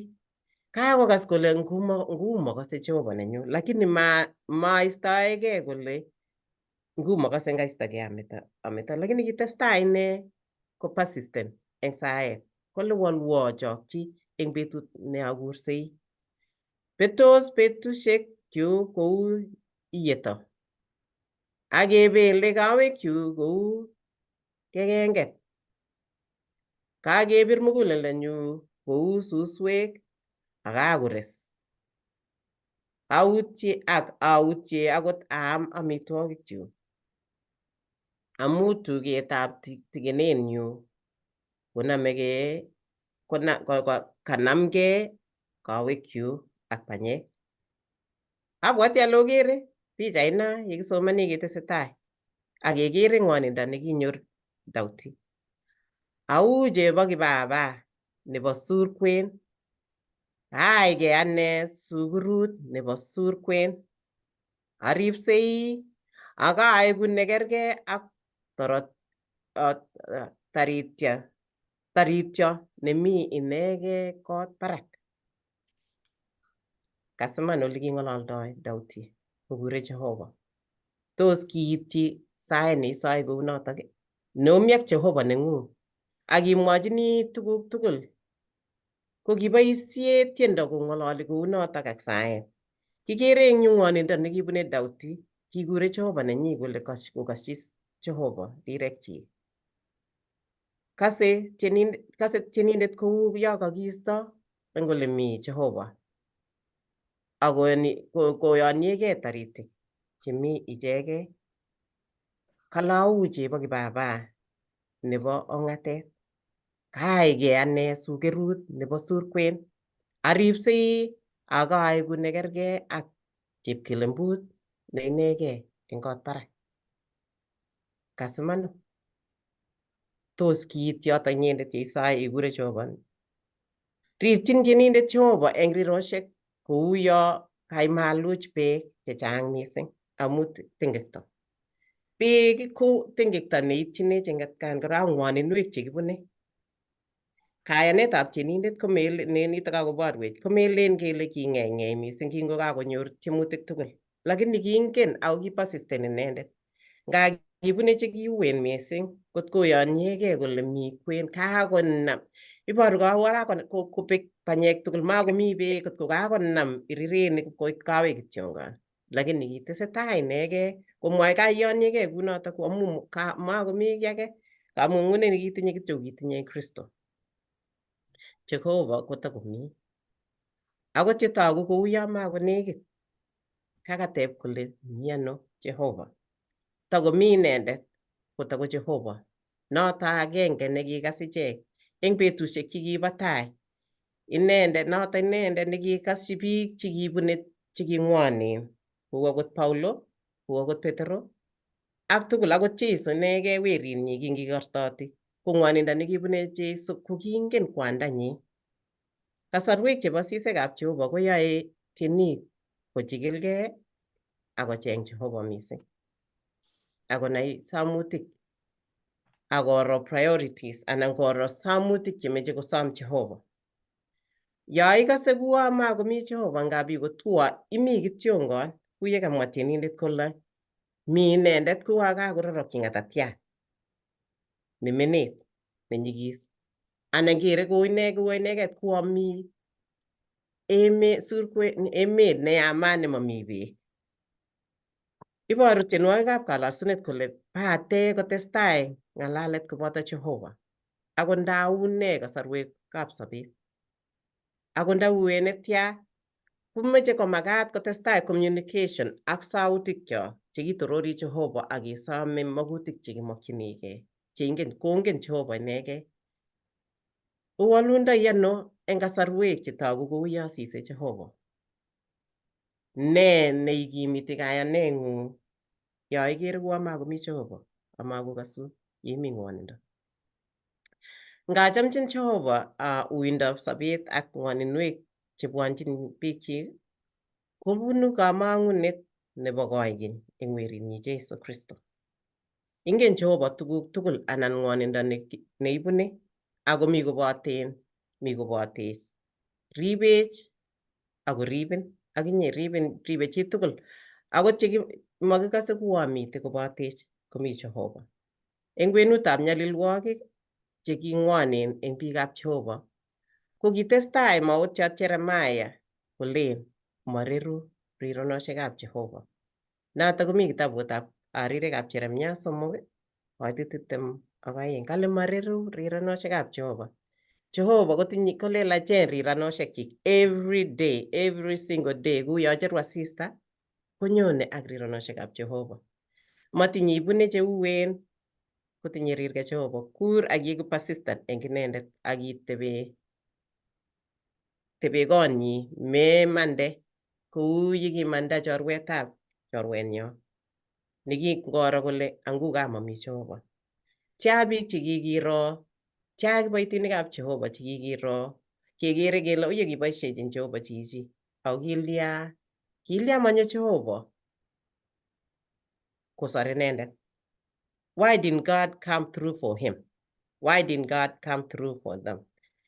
Kakokas kole ngumakase Jehovah nenyu lakini maistoegei kole ngumakase ngaistogei ameto lakini kitestai ine ko persistent eng saet. Kole wolwo chokchi eng betut ne akursei. Betos betusiekchu kou iyeto. Akebele kawekchu kou keng'enget. Kakebir muguleldanyu kou suswek akakores. Autye akot aam amitwogikchu. Amu tugetab tigenenyu kanamgei kawekchu ak banyek. Abwati ale okere pichaino yekisomane ketesetai akekere ng'wonindo nekinyor Dauti. Au chebo kibaba nebo surkwen. Kaigei ane sukurut nebo surkwen. Aripsei akaibu nekergei ak tarityo nemi inegei kot barak. Kasiman ole king'ololdoi Dauti kokure Jehovah. Tos kiityi sait neisoe kounotok? Neomi ak Jehovah neng'ung akimwochini tuguk tugul ko kiboisie tiendo kong'ololi kounotok ak saet. Kikere eng yu ng'wonindo nekibune Dauti, kikure Jehovah nenyi kole kokasyi Jehovah rirekchik. Kase tienindet kou yo kakiisto eng ole mi Jehovah. Akoyoniegei taritik chemi ichegei. Kalau chebo kibaba nebo ong'atet. Kaigei ane sukerut nebo surkwen. Aripsei akaibu nekergei ak chepkelembut ne inegei eng kot barak. Kasimano. Tos kiit yotok inyendet yeisoe ikure Jehovah. Rirchin tienindet Jehovah eng rirosiek kou yo kaimaluch beek chechang mising amu tengekto. Beek ko tengekto neitchinech eng atkan kora ak ng'woninwek chekibune. Kayanetab tienindet nitok kakoborwech komelen kele king'eing'ei mising kingokakonyor tiemutik tugul. Lakini kiingen ako ki persistent inendet. Nga kibune chekiuen mising kot koyoniegei kole mi kwen kakonam. Iboru kakobek banyek tugul makomi beek kot ko kakonam irirenik koek kawek kityongon. Lakini kitesetai inegei komwoe kayoniegei kunotok amu makomi kiy age. Kamang'unet nekitinye kityo kitinye Kristo. Jehovah kotakomi. Akot yetogu kou yo makonekit. Kakateb kole mi ano Jehovah. Takomi inendet kotako Jehovah. Noto agenge nekikas ichek eng betusiek chekibo tai. Noto inendet nekikasyi biik chekibune cheking'wonen. Kou akot Paulo, kou akot Petro, ak tugul akot Jeiso inegei werinyi kingikartoti. Ko ng'wonindo nekibune Jeiso ko kiingen kwandanyi. Kasarwek chebo sisekab Jehovah koyoe tienik kochikilgei akocheng Jehovah mising. Akonai samutik akoro priorities anan koro samutik chemeche kosom Jehovah. Yo ikase kuo makomi Jehovah ngap ikot kuo imi kityongon kou yekamwa tienindet kole mi inendet kuo kakororokyi ng'atatiat nemenet nenyigis. Anan kere kou ineket kuo mi emet neyamat nemami beek. Iboru tienwogikab kalasunet kole pate kotestai ng'alalet koboto Jehovah. Ako ndaune kasarwekab sobet. Ako ndauen netya komeche komakat kotestai communication ak sautikcho chekitorori Jehovah ak kesome magutik chekimokchinigei kongen Jehovah inegei. Owalundoi ano eng kasarwek chetogu kouyo sisei Jehovah? Nee neikimiti kayaneng'ung yo ikere kuo makomi Jehovah amakokasu yeimi ng'wonindo? Ngachamchin Jehovah uindab sobet ak ng'woninwek chebwonchin biikchik kobunu kamang'unet nebo koigeny eng werinyi Jeiso Kristo. Ingen Jehovah tuguk tugul anan ng'wonindo neibune ako mi kobotech ribech akoribin akinye ribe chi tugul akot makikase kuo mitei kobotech komi Jehovah. Eng kwenutab nyalilwogik cheking'wonen eng biikab Jehovah ko kitestai maotiot Jeremiah kolen mareru rironoshekab Jehovah. Notok komi kitabutab rirekab Jeremiah 3:20. Kale mareru rironoshekab Jehovah. Jehovah kolelachen rironoshekchik every day, every single day. Kuyo cheru asista konyone ak rironoshekab Jehovah. Matinye ibune cheuen kotinye rirge Jehovah. Kur ak iegu persistent eng inendet ak itebe konyi memande kou yekimanda chorwetab chorwenyo nekingoro kole anguka mami Jehovah. Tia biik chekikiro, tia kiboitinikab Jehovah chekikiro kekere kele uye kiboisiechin Jehovah chichi ako kilya manyo Jehovah kosor inendet. Why didn't God come through for him? Why didn't God come through for them?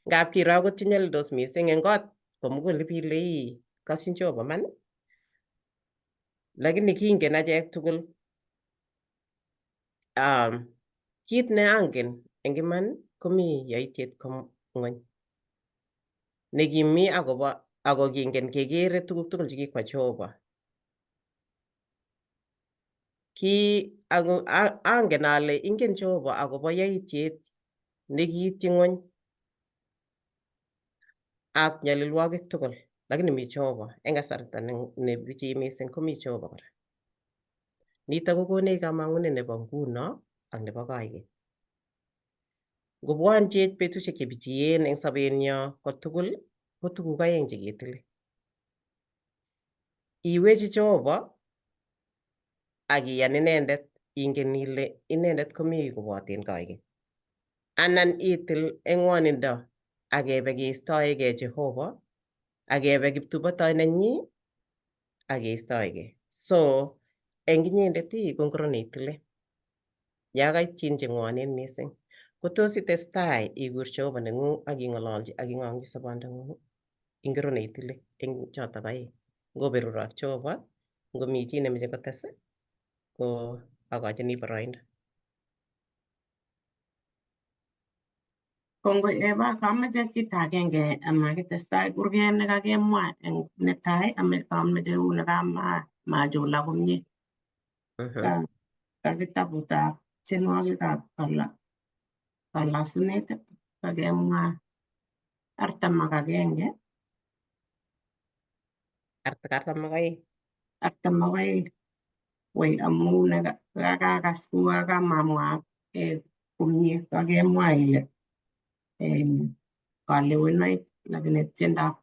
Ngap kiro akot chenyalildos mising eng kot komugul ipile kasyin Jehovah man. Lakini kingen achek tugul kit ne angen eng iman komi yaitiet ng'ony nekimi ako kingen kekere tuguk tugul chekikwa Jehovah. Angen ale ingen Jehovah akobo yaitiet nekiityi ng'ony ak nyalilwogik tugul, lakini mi Jehovah eng kasarta nebichi mising komi Jehovah kora. Nitok kokonech kamang'unet nebo nguno ak nebo koigeny. Ngobwanchech betusiek chebichien eng sobenyo kotugul ko tuguk aeng cheketile. Iwechi Jehovah ak iyan inendet ingen ile inendet komi koboten koigeny. Anan itil eng ng'wonindo akebe keistoegei Jehovah akebe kiptubotoi nenyi akeistoegei. So eng inyendet ko ngoro neitile? Ya kaityin cheng'wonen mising kotos itestai ikur Jehovah neng'ung ak ing'ololji ak ing'ong'ji sobondang'ung? Ingiro neitile eng chotok aeng? Ngoberurok Jehovah, ngomi chi nemeche kotes ko akochini boroindo. Kongoi Eva, kameche kito agenge amakitestai kurget nekakemwa eng netai kameche u nekamachula komie. Ka kitabutab tienwogikab kalasunet kakemwa 41. 42. Woi amu nekakakas kukakamamwa komie kakemwa ile kalewenoik lakini tiendab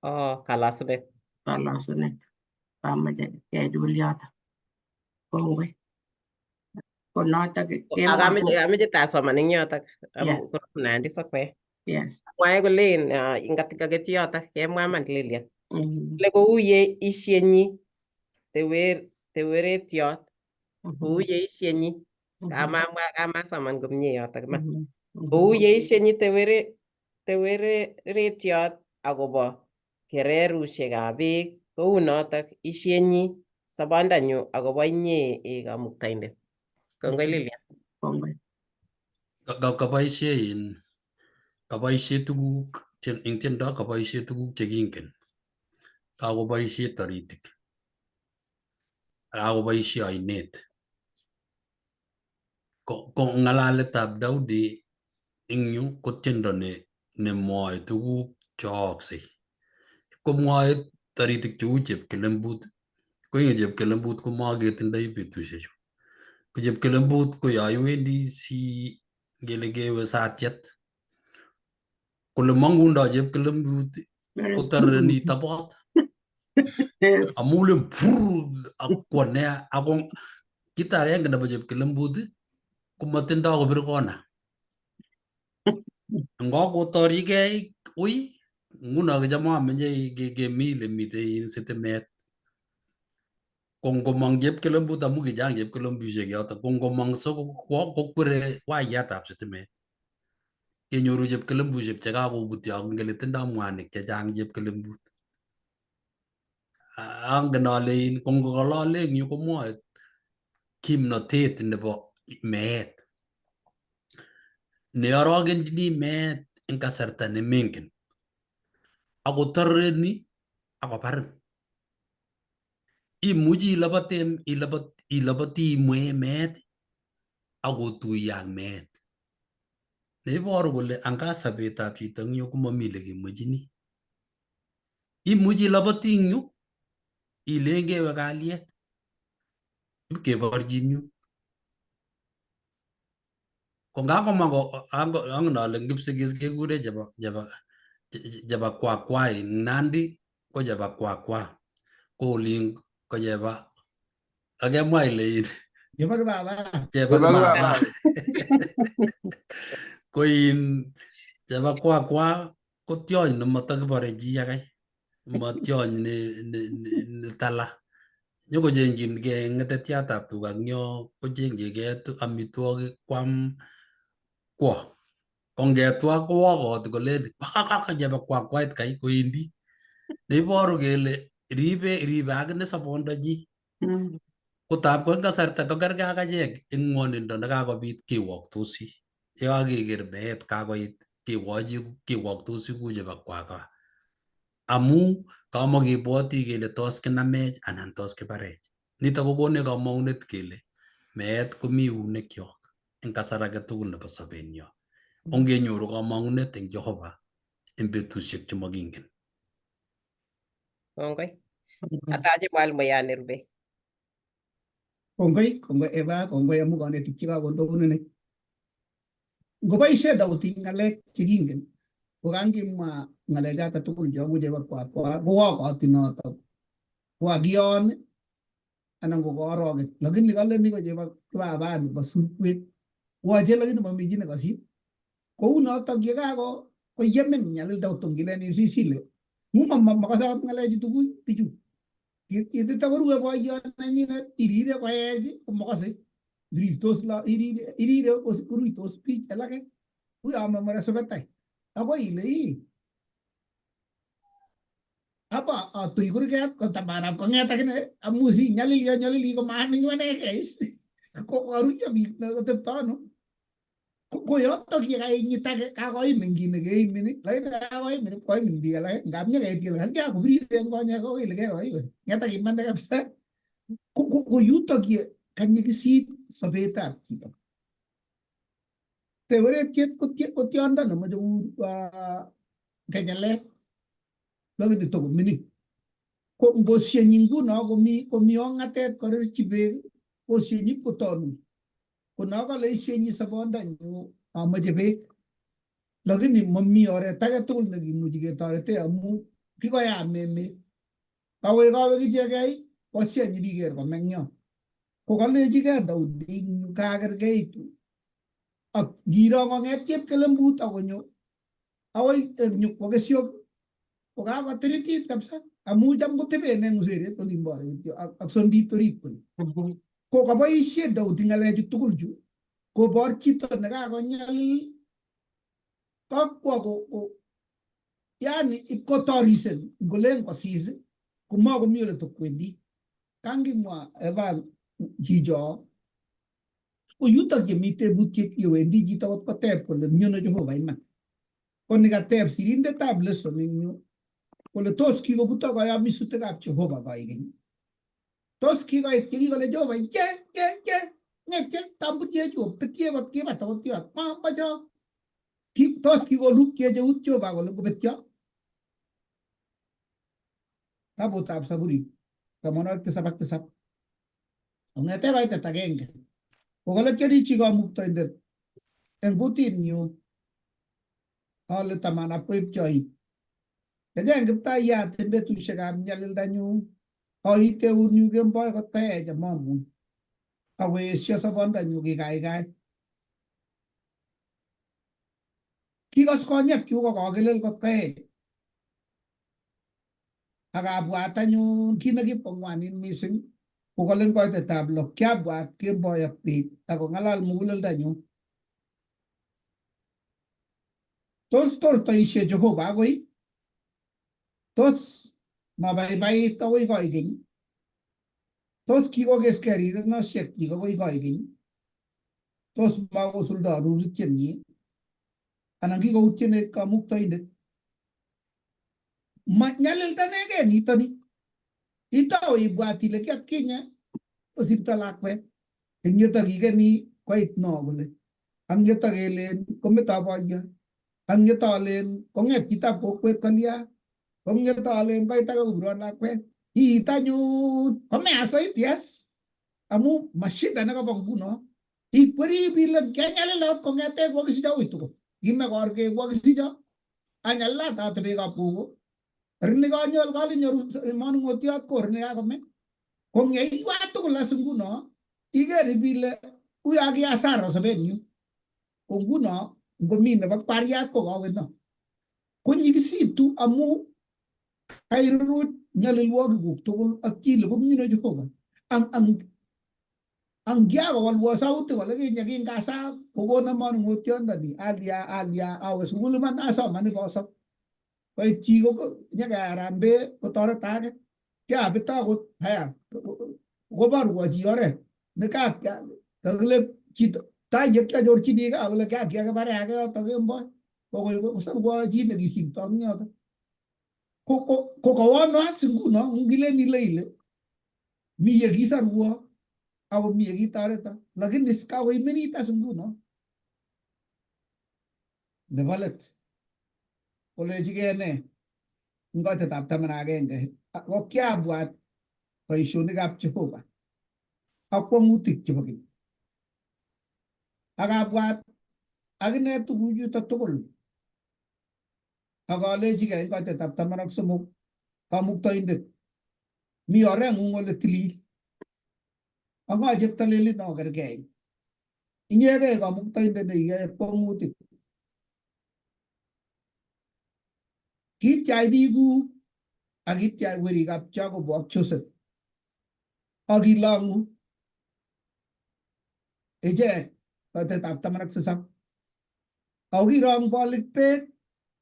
Kalasunet. Kameche kechul yotok. Kongoi. Ko notok Akameche tasoman eng yotok. Yes. Nandisa kwe. Yes. Mwae kolen ingatikaketyi yotok kemwa man Lilian. Le kouye isyenyi teweretiot. Kouye isyenyi. Kamasoman komie yotok man. Kouye isyenyi teweretiot akobo kererushekab beek kou notok isyenyi sobondanyu akobo inye Kamuktaindet. Kongoi Lilian. Kongoi. Kaboisie tuguk eng tiendo, kaboisie tuguk chekingen. Kakoboisie taritik. akoboisie oinet. Ko ng'alaletab Daudi eng yu ko tiendo nemwoe tuguk cheooksei. Komwoe toritik cheu chepkelembut. Ko ing chepkelembut ko maketindoi betusiechu. Ko chepkelembut ko yo iwendi si ngele kewe satiet, kole mang'undoi chepkelembut kotoreni tobot. Yes. Amu le akwo nea ako kit agenge nebo chepkelembut komatindoi kobir kona. Ngokotorigei ui nguno kocham amenye kemi le mitei sitimet. Ko ngomong chepkelembut amu kichang chepkelembushek yoto, ko ngomong so kokwere wayatab sitimet. Kenyoru chepkelembushek chekakobutyo ngele tindoi mwanik chechang chepkelembut. Angen ale ko ngolole eng yu komwoe kimnotet nebo meet. Neorogenjini meet eng kasarta nemengen. Akotoreni akobarin. Imuchi ilabati imwee meet akotuiyo ak meet. Neiboru kole anga sobetab chito eng yu komami lekemwechini. Imuchi ilabati eng yu ilen kewe kalyet ipkeborchin yu. Ko ngakomong angen ale Kipsigis kekure chebo kwakwa, Nandi ko chebo kwakwa, ko olin ko chebo akemwa ile Chebo kibaba. chebo kibaba. Ko chebo kwakwa ko tiony nemotakibore chi agai, mationy ne tala. Nyokochengchingei ng'etetiatab tuga eng yo, kochengchigei amitwogik kwam kwo. Ko ngetwa kowokoti kolen kaka chebo kwakwait kai koendi. Neiboru kele ribe akine sobondonyi. Kotab ko eng kasarta kokergei ak achek eng ng'wonindo nekakobit kewoktosi. Yekakeker meet kakoit kewoktosi ku chebo kwakwa. Amu kamakebwoti kele tos kinamech anan tos kibarech. Nitok kokonech kamang'unet kele meet komi eunekyok eng kasar age tugul nebo sobenyo. Ongenyoru kamang'unet eng Jehovah eng betusiek chemakingen. Kongoi. Atache mwalimuyan nerube. Kongoi Eva, kongoi amu kanetik chekakondokunen. Ngoboisie Daudi ng'alek chekingen, kokangimwa ng'alechoto tugul chobu chebo kwakwa, kowokoti notok. Kokakiyon anan ko kaorogen. Lakini kale ni ko chebo kibaba nebo sulkwet. Wache lakini mami chi nekasir. Kou notok yekako yemen nyalilda utongileni sisile. Nguma makasat ng'alechu tugul bichu. Yetita korue boyot nenyinet irire koech komakase. Iristos la irire koruitos biik alake. Kuyo amemore sobetai. Ako ile apa atui kurget kotabanap kong'et akine amu si nyalili komaninyu anegei. Ko karuyo biik nekatepto ano. Ko yotok yekainyitake kakoimin kit nekeimin, lakini kakoimin koimin biik alake. Ngap nyekeit kele kalya kobirire eng konyek ko kele keroi. Ng'etak imande kabisa. Ko yutok ye kanyikisit sobetab chito. Teweretiet ko tiondo nemoche kenyalet. Lakini toko mining. Ko ngosienyi nguno komi ong'atet korerchi beek, kosienyi kotonu. Ko nakale isienyi sobondanyu amache beek. Lakini mami oret age tugul nekimuchi ketorete amu kikoyam emet. Kawek ichegei kosienyi biker komeng'yo. Ko kalechigei Daudi kakergeitu. Ak ngiro kong'et chepkelembut akonyo akoi nyukwo kesiok ko kakotiritit kabisa amu cham koteben eng useret olimbo kityo ak sondit orit kole. Ko kaboisie Daudi ng'alechu tugul chu kobor chito nekakonyalil kakwo ko yani ipkotorisen ngolen kosis komakomi ole tokwendi. Kangimwa Evan chicho ko yutok yemi tebutiet yewendi chito kot koteb kole miono Jehovah iman. Ko nikateb sirindetab lesson eng yu kole tos kikobuto kayamisutikab Jehovah kaikeny. tos kikole Jehovah che ngeke tambutie chu petie kot kiba to tiot ma ba jo tos kikoluk che ut Jehovah kole kubetyo tabutab Saburi tamonwogik tisab ak tisab ong'ete koitet agenge kokole kerichi kamuktoindet eng kutinyu ale taman akoib choit kecheng kiptayat eng betusiekab nyalildanyu oite unyu kemboi kot koech amamuny akoesio sobondanyu kikaikai kikos konyekchu kokokelel kot koech akabwat anyun kit nekipkong'wanit mising kokolen koitetab lo kiabwat kemboi ak bet akong'alal muguleldanyu tos tortoisie Jehovah akoi tos mabaibait akoi koigeny tos kikokeskei rirenosiekchik akoi koigeny tos makosuldoi rurutienyi anan kikoutyene kamuktoindet nyalildanegei nitoni itou ibwat ile kiatkinye kosirto lakwet eng yutok kikeni koit no kole ak yutok kelen kometoi boiyot ak yutok alen kong'et chitab kokwet kolya ak yutok alen koit ake kobiron lakwet iit anyun komeasoiti as amu mashida nekabo nguno ikweri ile kianyalil akot kong'ete kokisicho ui tugul kimekorke kokisicho anyalat atebe kapuko rini kanyol kalinyoru manung'otiot ko rini kakome kong'eiwat tugul as nguno iker ile ui aki asara sobenyu ko nguno ngomi nebo kwariat ko kaweno konyikisitu amu kairuruch nyalilwogikuk tugul ak chile komnyino Jehovah ang kiakowolwo sauti kole kinye kingasaa kokono manung'otiondoni alia awe sukul iman asoman ipasop koitchi nyekearambe kotoreto ake kiabet akot haya koborwo chi oret kakile chito taiyek kianyorchini kaa kole kiakibare ake yoto kemboi kosobwo chi nekisirto eng yoto ko kawono as nguno ngilen ile mi yekisorwo ako mi yekitoreto lakini kakoimenit as nguno nebo let kolechigei ne eng koitetab 11 ko kiabwat boisionikab Jehovah ak kwong'utik chebo keny akabwat akine tuguchuto tugul akalechigei eng koitetab 13 kamuktoindet mi oreng'ung ole tilil ang'o cheptolelin okergei inyegei kamuktoindet neiyoe kwong'utik kityai biikuk ak kityai werikab Jacob ak Joseph akilong'u ichek koitetab 17 ako kirong bolik beek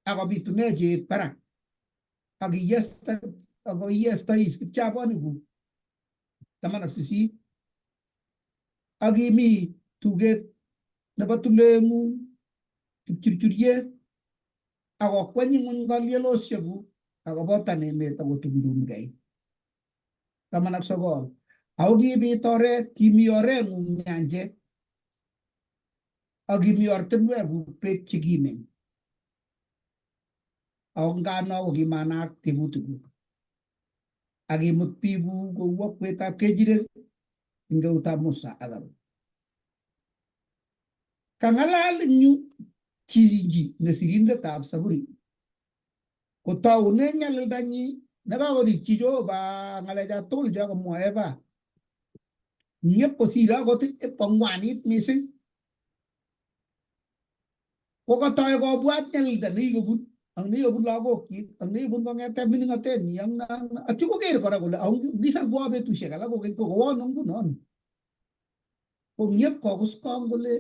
akobitune cheet barak akiyestais kipchabonikuk 18 akimi tuget nebo tuleng'ung kipchurchuryet akokwenyi ng'uny kalyelosiekuk akobotan emet akotumdumgei 19 ako kibit oret kimi oreng'ung nyanjet akimi ortinwekuk beek chekimen ako ngano kokimanaak tebutikuk akimut biikuk kou akwetab kechirek eng eutab Musa ak Aaron kang'alal eng yu chichi ne sirindetab Saburi kotoune nyalildanyi nekakorikyi Jehovah ng'alecha tugul chokomwoe Eva nyep kosir akot ipkong'wanit mising kokotoi kobwat nyalilda nekikobun ak nekikobun lagokyik ak nekikobun kong'ete mining'otenyi atyo koker kora kole ngisalwo betusiek alak kokeny ko kowono ngunon kong'ep kokuskong kole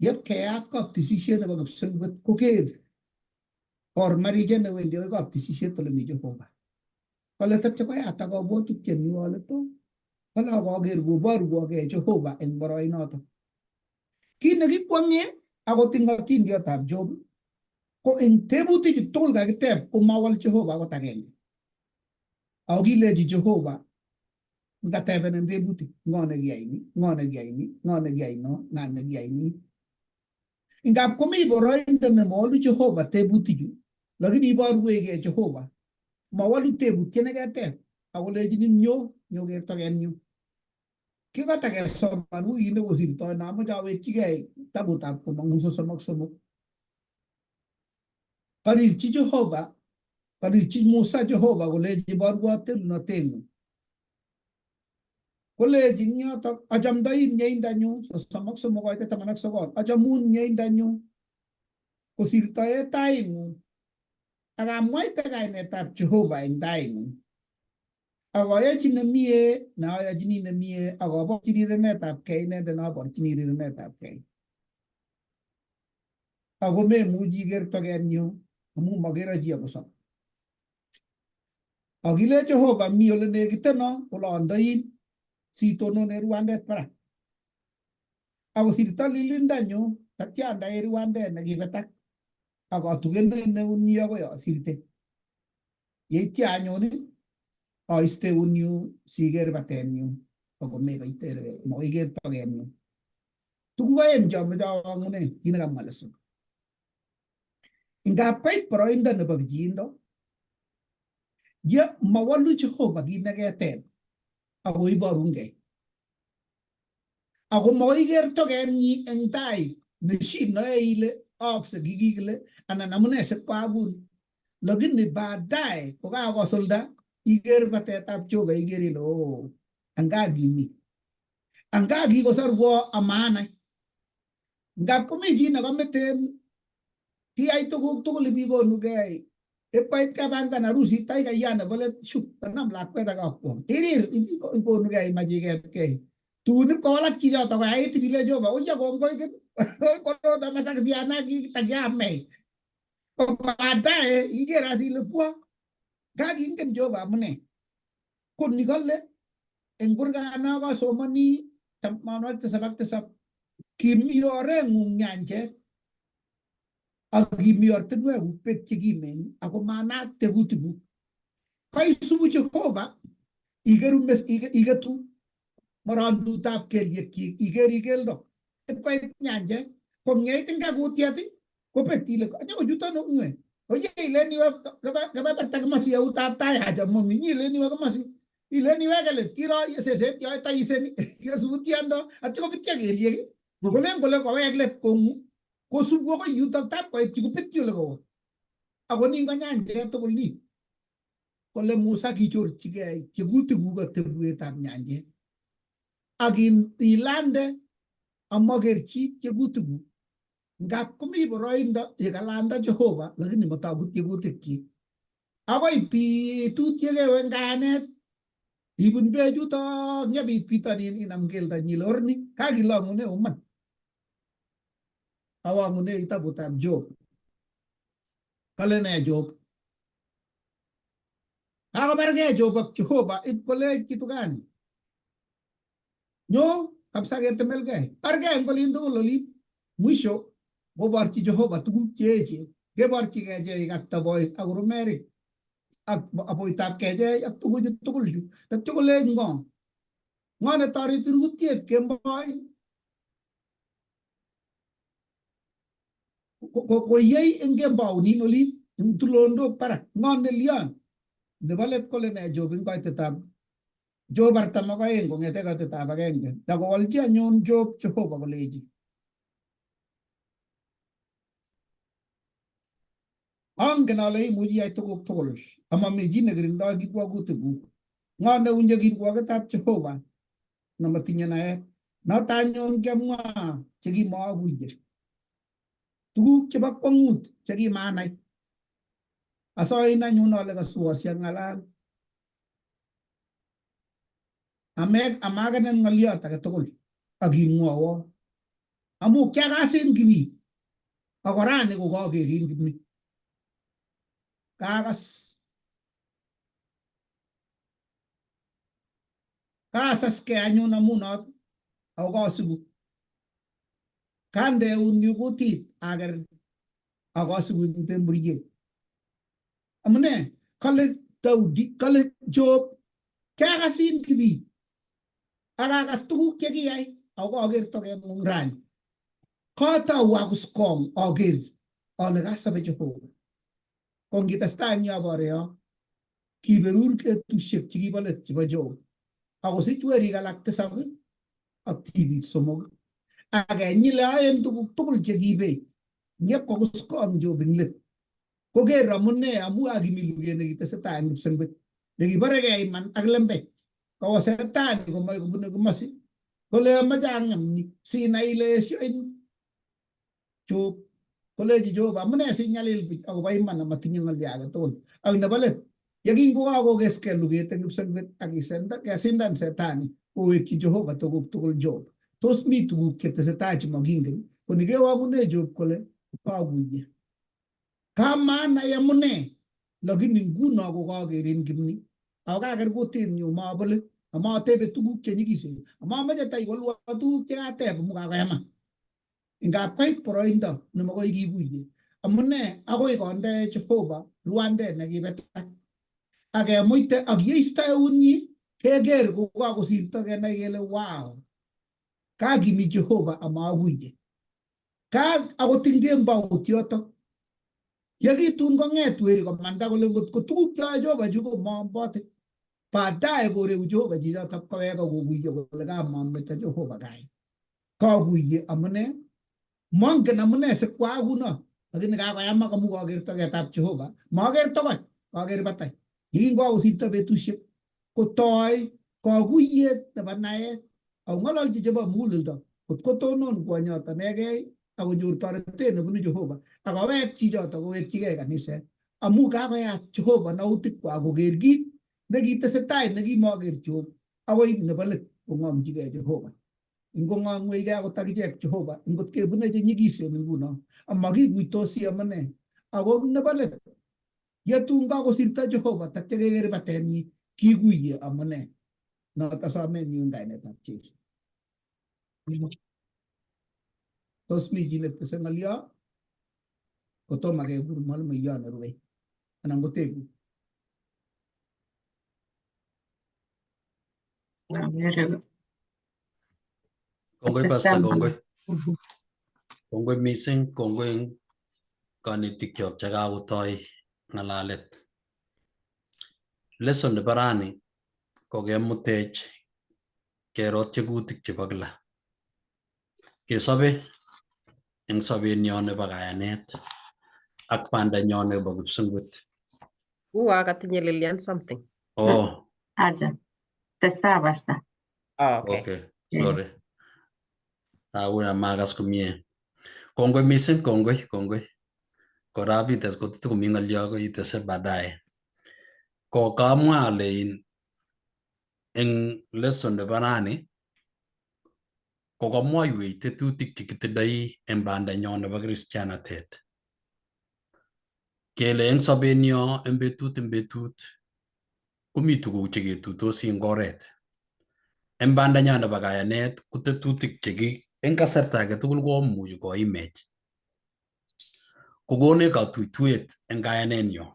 yep keyat kaptisisiet nebo kipsengwet koker or marichet newendi akoi kaptisisiet ole mi Jehovah kole tatyo koyata kabwatutienyu ale to kole akaker koborwokei Jehovah eng boroinoto kit nekikwong'e akot eng atindiotab Job ko eng tebutichu tugul kakiteb komawol Jehovah akot agenge Augileji Jehovah ngateben tebutik ngone giaini ngone giaini ngone giaino ngane giaini ingap komi boroindo ne molu Jehovah tebutiju lakini iborwege Jehovah mawalu tebutye ne keteb akoleji nyo ger togen nyu kikotake soman wikit nekosirtoi namoche awekchigei tabutab Komong'u somok karirchi Jehovah karirchi Musa Jehovah koleji borwo terunoteng'ung koleji nyotok achamdoi myeindanyu somok koite 19 achamun myeindanyu kosirtoe taing'ung akamwaite kainetab Jehovah eng taing'ung akoyochi nemie neayochini nemie akoborchini rirenetab kei inendet naborchini rirenetab kei ako memuchi iker tokenyu amu makero chi akosob akile Jehovah mi ole nekiteno olondoin sitonone ruandet barak akosirto lilindanyu tatyandai ruandet nekibetak akatukene neunyi akoi asirte yeityo anyone aisteun yu siker batenyu ako mekoitere moiker tokenyu tuguk aeng chomoche awang'une kit nekamwa Leso ngap koit boroindo nebo pichiindo ye mawalu Jehovah kit neketeb ako iborungei ako moiker tokenyi eng tai neshinoe ile aakse kikile anan amune sikwagun lakini baadaye kokakosulda iker batetab Jehova iker ile angakimi angakikosorwo amanai ngap komi chi nekameten kiyai tuguk tugul ibikonugei ipkoit kapangan harusit tai kaiyan nebo let shuk kanam lakwet akakwong irir ikonugei imach iketkei tun ipkowalak chichoto koyait ibile Jehova oya kongoi kolota masakisiana kitakiamei baadaye iker asile bwa kakingen Jehova amune koni kole eng kurgana kasomani 7 kimi oreng'ung nyanjet akimi ortinwekuk beek chekimen ako manaak tebutikuk kaisubu Jehova iketu morondutab kelyekyik ikeri keldo ipkoit nyanjet kong'eit eng kakutiet kobet ile anyokochuton ng'we oye ilen iwe kebeberta kimasi eutab tai haja momi ilen iwe kimasi ilen iwe kelet kiro seset yoe taiseni kesubutiondo atyo kobityo kelyek kolen kole kowek let kong'u kosubu akoi yutok tab koit kobetyo ole kowo ako ningo nyanjet tugul ni kole Musa kichorchigei tyebutikuk atebuetab nyanjet ak ilande amakerchi tyebutikuk ngap komi boroindo yekalanda Jehova lakini matoku tyebutikyik akoi bitut yekewe kayanet ibun bechutok nyabit bitonin inam keldanyi lorni kakilong'une uman awang'une kitabutab Job kale ne Job kakobargei Job ak Jehova ipkolech kitu gani nyo kabisa ketemelgei bargei eng olin tugul olin mwisho koborchi Jehova tuguk cheechen keborchigei cheik ak toboik ak rumerik ak aboitab kechei ak tuguchu tugul chu tatyo kolech ngo netoreti rutiet kemboi koyei eng kembounin olin eng tulondok barak ngo nelion nebo let kole ne Job eng koitetab Job 42 kong'ete koitetab 1 takowalchi anyun Job Jehova kolechi angen ale imuchi iyai tuguk tugul amami chi nekirindoi kirwogutikuk ngo neunye kirwogetab Jehova nematinye naet noto anyun kemwa chekimaakuye tuguk chebo kwong'ut chekimanai asoin anyun ale kasuosi ak ng'alal amakenen ng'oliot age tugul akimwowo amu kiakasin kiwi ako rani kokakerin kimni kaasaskei anyun amu not ako kasubu kandeun yu kutit aker akasubu eng temburiet amune kale Daudi kale Job kakasin kibi akakas tuguk chekiyai ako aker toket ng'ung rani kotou akuskom aker ale kasabe Jehovah ko ngitestai eng yo boryo kiberur betusiek chekibo let chebo Job akosich werik alak 7 ak tibik 3 akenyile aeng tuguk tugul chekiibet nyepko kuskom Job eng let koker amune amu akimi luget nekitesetai eng kipsengwet nekiborekei iman ak lembech kowo setani komoe kobune komosi kole amache ang'em ni sinai ile esyoin Job kolechi Job amune sinyalil bich akobo iman amatinye ng'olyo age tugul ak nebo let yekingokakokeskei luget eng kipsengwet ak kesindan setani kowekyi Jehovah tuguk tugul Job tos mi tuguk chetesetai chemakingen ko nikewang'une Job kole kakuye kamanai amune lakini nguno kokakerin kimni ako kaker kutinyu mabole amatebe tuguk chenyikisen amameche taiwolwo tuguk chekateb amu kakoyama ngap koit boroindo nemakoi kikuye amune akoi konde Jehovah ruandet nekibetak akemuite ak yeisto eunyi keker kokakosirto kenai kele wow kakimi Jehovah amakuye akot ing kembout yotok yekitun kong'et weri komanda kole ngotko tuguk choe Jehova chu ko maambote baadaye koreu Jehova chichotok koweka kokuye kole kamameto Jehova kai kakuye amune mongen amune sikwa kuno lakini kakoyama amu kaker toketab Jehova maker tokoch kaker batai yekingokosirto betusiek kotoi kakuyet nebo naet ako ng'ololchi chebo muguleldo kotko tonon kwonyot anegei akonyor toretet nebunu Jehova akowek chichoto kowekchigei kaniset amu kakoyat Jehova nautikwa koker kit nekitesetai nekimaker Job akoi nebo let kong'omchigei Jehova ingong'ong'weigei akot akichek Jehova ingot kebune chenyikisen nguno amakikuitosi amune ako nebo let yetun kakosirto Jehova tatya keker batenyi kikuye amune noto somenyu eng kainetab Jesu. Tos mi chi netese ng'olyo kotomo kekur mwalimuiyot nerubei anan kotebu. Kongoi Pastor, kongoi mising, kongoi eng kanetikyok chekakotoi ng'alalet. Lesson nebo rani kokemutech kero tyegutik chebo kila kesobe eng sobenyo nebo kayanet ak bandanyo nebo kipsengwet. Katinye Lilian something. Oh, Aja, testa basta. okay. Sorry. Tawuna makas komie. Kongoi mising, kongoi. Kora bites kotukomi ng'olyo ko itese baadaye. Ko kamwa ale eng lesson nebo rani kokamwoiwech tetutik chekitindoi eng bandanyo nebo Christianatet. Kele eng sobenyo eng betut komi tuguk cheketuitosi eng oret. Eng bandanyo nebo kayanet ko tetutik cheki eng kasarta age tugul komuchi koimech. Kokonech katuituet eng kayanenyo.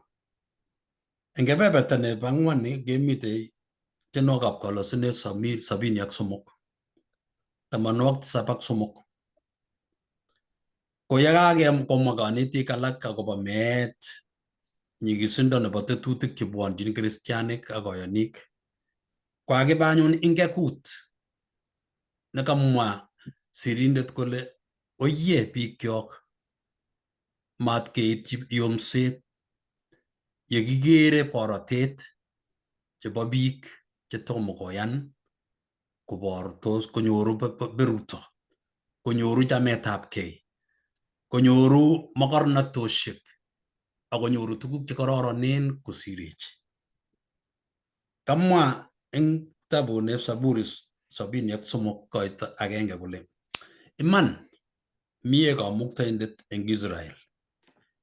Eng kebeberta nebo 4 kemitei tienwokikab kalosunet 73. 73. Ko yekakomwa kanetik alak akobo meet, nyigisindo nebo tetutik chebwonjin kristianik ak koyonik, ko akibe anyun ingekut nekamwa sirindet kole oyie bikyok mat keityi yomset yekikere borotet chebo biik chetomo koyan kobortos konyoru beruto, konyoru chametabgei, konyoru mokornotosiek ak konyoru tuguk chekororonen kosirech. Kamwa eng kitabut Zaburi 73 koit 1 kole iman mie kamuktaindet eng Israel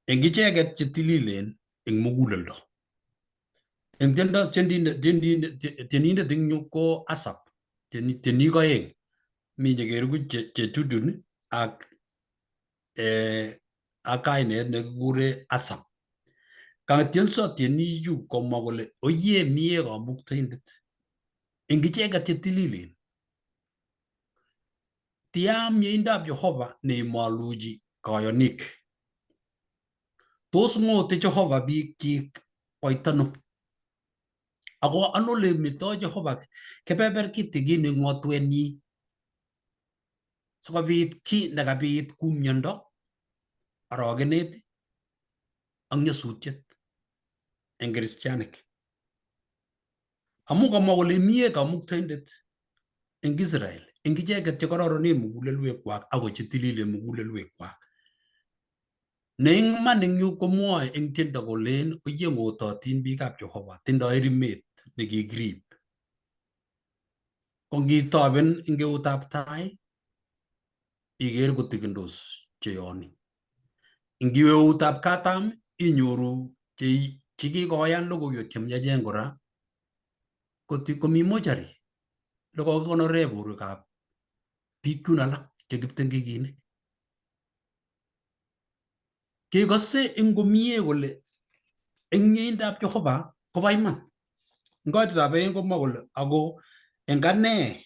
eng icheket chetililen eng muguleldo. Eng tienindet eng yu ko Asap, tienik oeng, mi chekeruku Chedutun ak kainet nekikure Asap. Kang'etien tieni yu komwa kole oye mie kamuktaindet eng icheket chetililen. Tiam yeindab Jehovah neimoluchi kayonik. Tos ng'ote Jehovah biikchik koitano. Ako ano le meto Jehovah kebeber kitigin eng ng'otwenyi sikobit ki nekabit ku miondo, arogenet ak nyasutiet eng Kristianik. Amu kamwa kole mie kamuktaindet eng Israel, eng icheket chekororonen mugulelwekwak ako chetililen mugulelwekwak. Ne eng iman eng yu komwoe eng tiendo kolen oye ng'ototin biikab Jehovah, tindoi rimet nekikirib. Ko ngitoben eng eutab tai iker kotikindos cheyoni. Ngiwe eutab katam inyoru chekikoyan logoiwek chemiachen kora komi mochari lekokikonore borwekab biik chun alak che kiptengekinik. Kekose eng komie kole eng miendab Jehovah kobo iman. Eng koitetab aeng komwa kole ako eng ane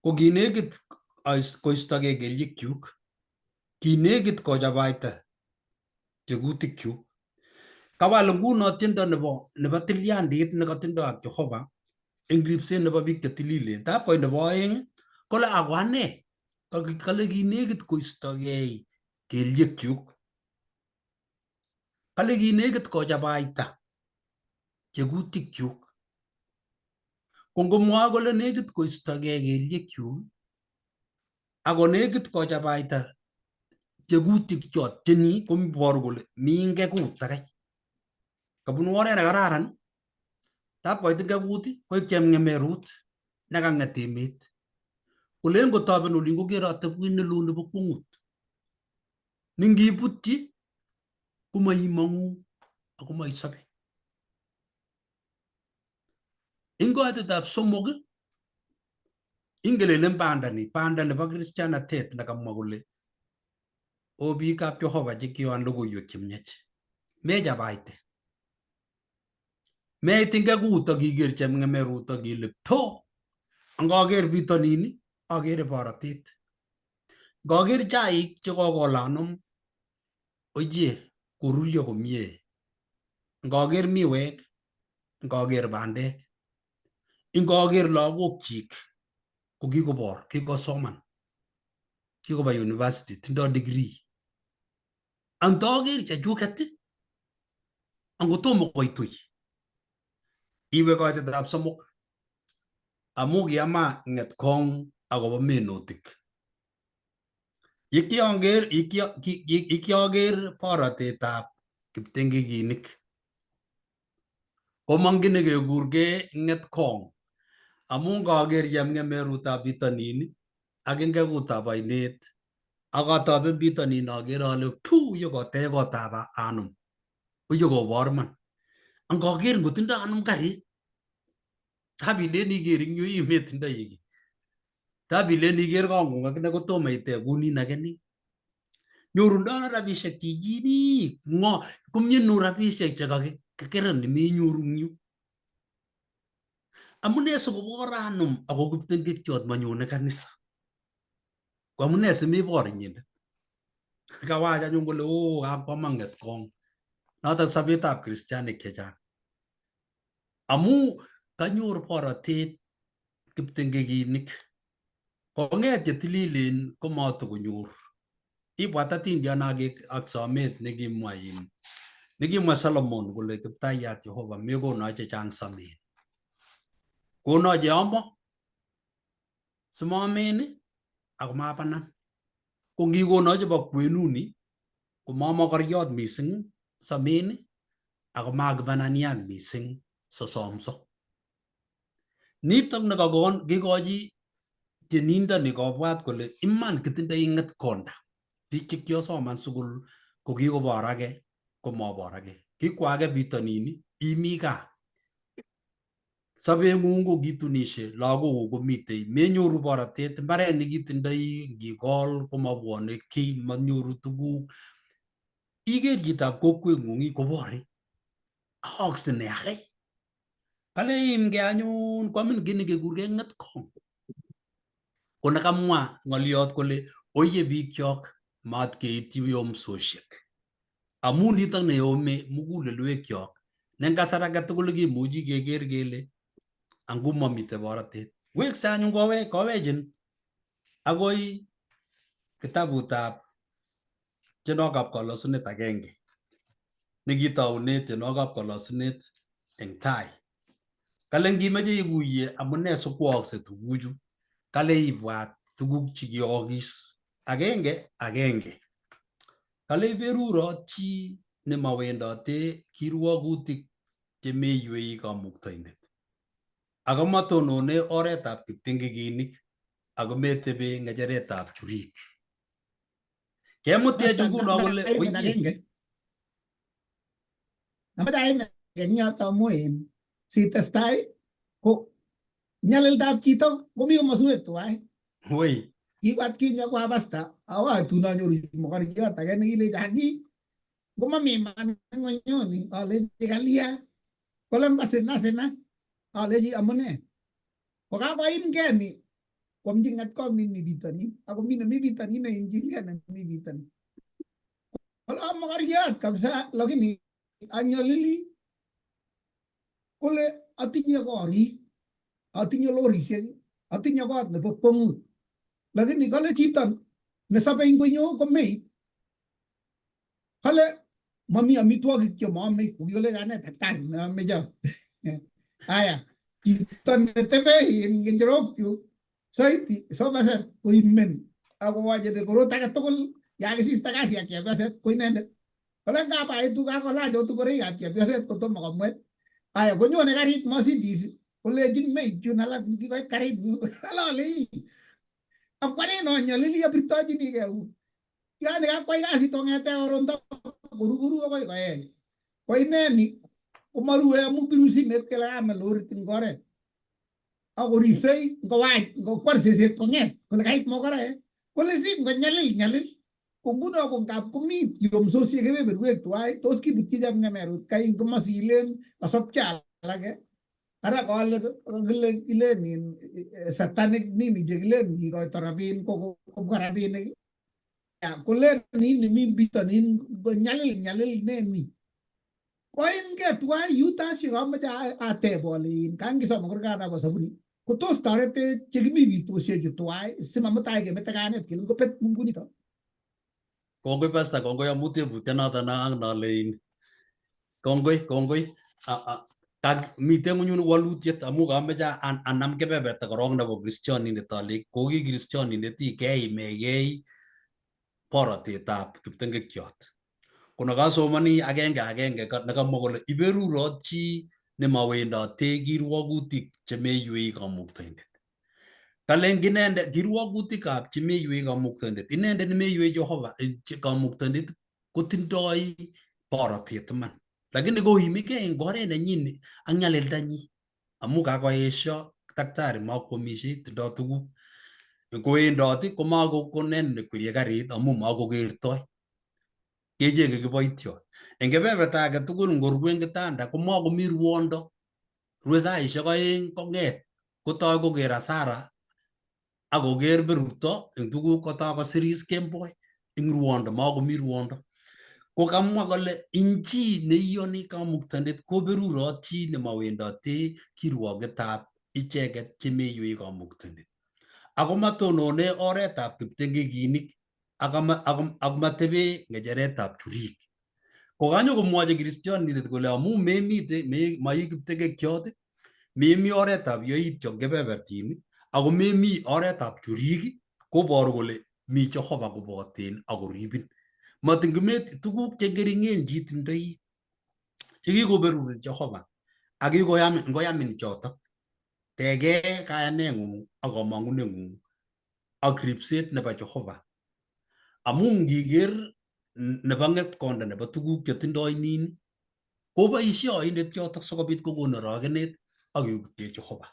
ko kinekit koistogei kelyekyuk, kinekit kochabaita tekutikchuk. Kawal nguno tiendo nebo tilyandit nekatindoi ak Jehovah eng ripset nebo biik chetililen. Tab koit nebo aeng kole ako ane kale kinekit koistogei kelyekyuk. Kale kinekit kochabaita tekutikchuk. Ko ngomwoe kole nekit koistogei kelyekyuk ako nekit kochabaita tekutik chot tieni komiboru kole mi ngekut age. Kabunu oret nekararan, tab koit ngekut koik chemng'emerut nekang'et emet. Kolen kotoben olin kokere atebut neloo nebo kwong'ut. Ningibutyi komaimong'u ako maisobe. Eng koitetab somok ingelelen banda nebo kristianatet nekamwa kole o biikab Jehovah chekion logoiwek chemiach. Mechabaite. Meit ngekut akiker chemng'emerut akile to. Ngaker bitonin akere borotet. Ngaker chaik chekokolanum oye korurio komie. Ngaker miwek, ngaker bandek, ngaker lagokchik ko kikobor, kikosoman, kikoba university, tindoi degree. Antaker chechuket angotomo koitui iwe koitetab somok amu kiama ng'etkong akobo menotik. Yekiaker borotetab kiptengekinik komong'kine kekurgei ng'etkong amu ngaker chemng'emerutab bitonin ak ngekutab oinet akatoben bitonin aker ale pu yekotech kotab anum oyekobor man. Ngaker ngotindoi anum karit tabilen iker ing yu imetindoi kiy. Tabilen iker kong'ung akine kotomo itech kunin akeni. Nyorundoi rabisiek chichini ng'o komieno rabisiek chekakikeren menyoru ing yu. Amune sikobor anum ako kiptengekiot manyone kanisa? Ko amune simebor inyendet? Kawach anyun kole kakwama ng'etkong. Notok sobetab kristianik chechang. Amu kanyor borotet kiptengekinik. Kong'et chetililen komatokonyor. Ibwat atindion ak somet nekimwa Solomon kole Kiptaiyat Jehovah mekono chechang somen. Kono cheyomo simomen ako mabanan. Ko ngikono chebo kwenuni komamokoriot mising somen ako makibananian mising sosomso. Nitok nekakon kikochi tienindoni kobwat kole iman kitindoi ng'etkonda. Biik chekiosoman sukul ko kikobor age komabor age. Kikwo age bitonin imi gaa. Sobeng'ung ko kitunishe, lagokuk komitei, menyoru borotet, mbaret nekitindoi ngikol komabwone kiy, manyoru tuguk. iger chitab kokweng'ung kobore aakse ne akei kale imge anyun kwamin gini kekurke ng'etkong ko nakamwa ng'oliot kole oye bikyok mat keityi yomsoshek amu nitok ne yome mugulelwekyok ne kasar age tugul kimuchi keker kele angu mamite borotet wekse anyun kowechin agoi kitabutab tienwogikab kalosunet agenge nekitaune tienwogikab kalosunet eng tai kale ngimeche ikuye amune sikwookse tuguchu kale ibwat tuguk chekiyookis agenge kale iberurot chi nemawendote kirwogutik chemeiywei kamuktoindet ako matonone oretab kiptingikinik ako metebe ng'echeretab churik kemutech nguno kole oye sitestai ko nyalildab chito komi komoswek tuwai woi kibwat kinye kwa pasta awatun anyoru mokoriot age nekilecho aki ngomami iman ng'onyoni alechi kalia kole ngosina alechi amune kokakoimgei ni kwomchi ng'etkong ni bitonin ako mi nemi bitonin neimchingei nemi bitonin kole mokoriot kabisa lakini anyalili kole atinye korik atinye lorisiek atinye kot nebo kwong'ut lakini kale chito nesobe ing konyo komei kale mami amitwogik chemoome kokikole kanet daktari meome cho haya chito netebe ing ng'echerok yu saiti sobeset koimen akowochini korot age tugul yakisista kasi ak chepyoset ko inendet kale ngabaitu kakolach ot ngoroikab chepyoset kotomo komwet haya konyone karit Mercedes kolechin meit chun alak kikoit karit alale akwanen anyalili abirtojinigei yani kakwai kasit kong'ete oronto kurukuru akoi koech ko ineni komarue amu biru simet kele kame lorit ing oret akoripsei ngokwar seset kong'et kole kait mokoraek kole si ngonyalil ko nguno ko ngap komi yomsosiek kebeberwek tuwai tos kibutyi chepng'emerut kai ngomasilen kasopcho alake ara kole kilen satanic nini chekilen kikoito rabin kobwa rabinik kolen nini mi bitonin nyalil neni koimgei tuwai yutas yekamoche ateb ale kangisom kurganabo sabuni kotos toretech chekimi bitosiechu tuwai simamutai kemete kanet kele ngobet mungunito. Kongoi pasta, kongoi amu tebutyonoto nale kongoi mite ng'unyun walutiet amu kameche anam kebeberta korok nebo kristianindet ale koki kristianindet keimegei borotetab kiptengekyot ko nakasomani agenge nekamwa kole iberurot chi nemawendote kirwogutik chemeiywei kamuktoindet kalen inendet kirwogutikab chemeiywei kamuktoindet inendet nemeiywei Jehovah kamuktoindet kotindoi borotet iman lakini koimigei eng oret nenyin ak nyalildanyi amu kakoesho daktari makwomishei tindoi tuguk koendoti komakonen nekwerie karit amu makokertoi kechenge kiboityot eng kebeberta age tugul ngorue eng kitanda komakomi ruondo rue saishek oeng kong'et kotoi koker hasara akoker berurto eng tuguk kotoi kosiris kemboi eng ruondo makomi ruondo ko kamwa kole ing chi neiyoni kamuktoindet koberurot chi nemawendote kirwogetab icheket chemeiywei kamuktoindet ako matonone oretab kiptengekinik ak matebe ng'echeretab churik ko kanyo komwochi kristianindet kole amu memite mai kiptengekyot memi oretab yoityo kebebertin ako memi oretab churik koboru kole mi Jehovah koboten akoribin matingimet tuguk chengeringen chitindoi chekikoberur Jehovah akikoyamin chotok tege kayaneng'ung ak kamang'uneng'ung ak ripset nebo Jehovah amu ngiker nebo ng'etkonda nebo tuguk chetindoi nin koboisie oindet chotok sikobit kokon orogenet ak keutye Jehovah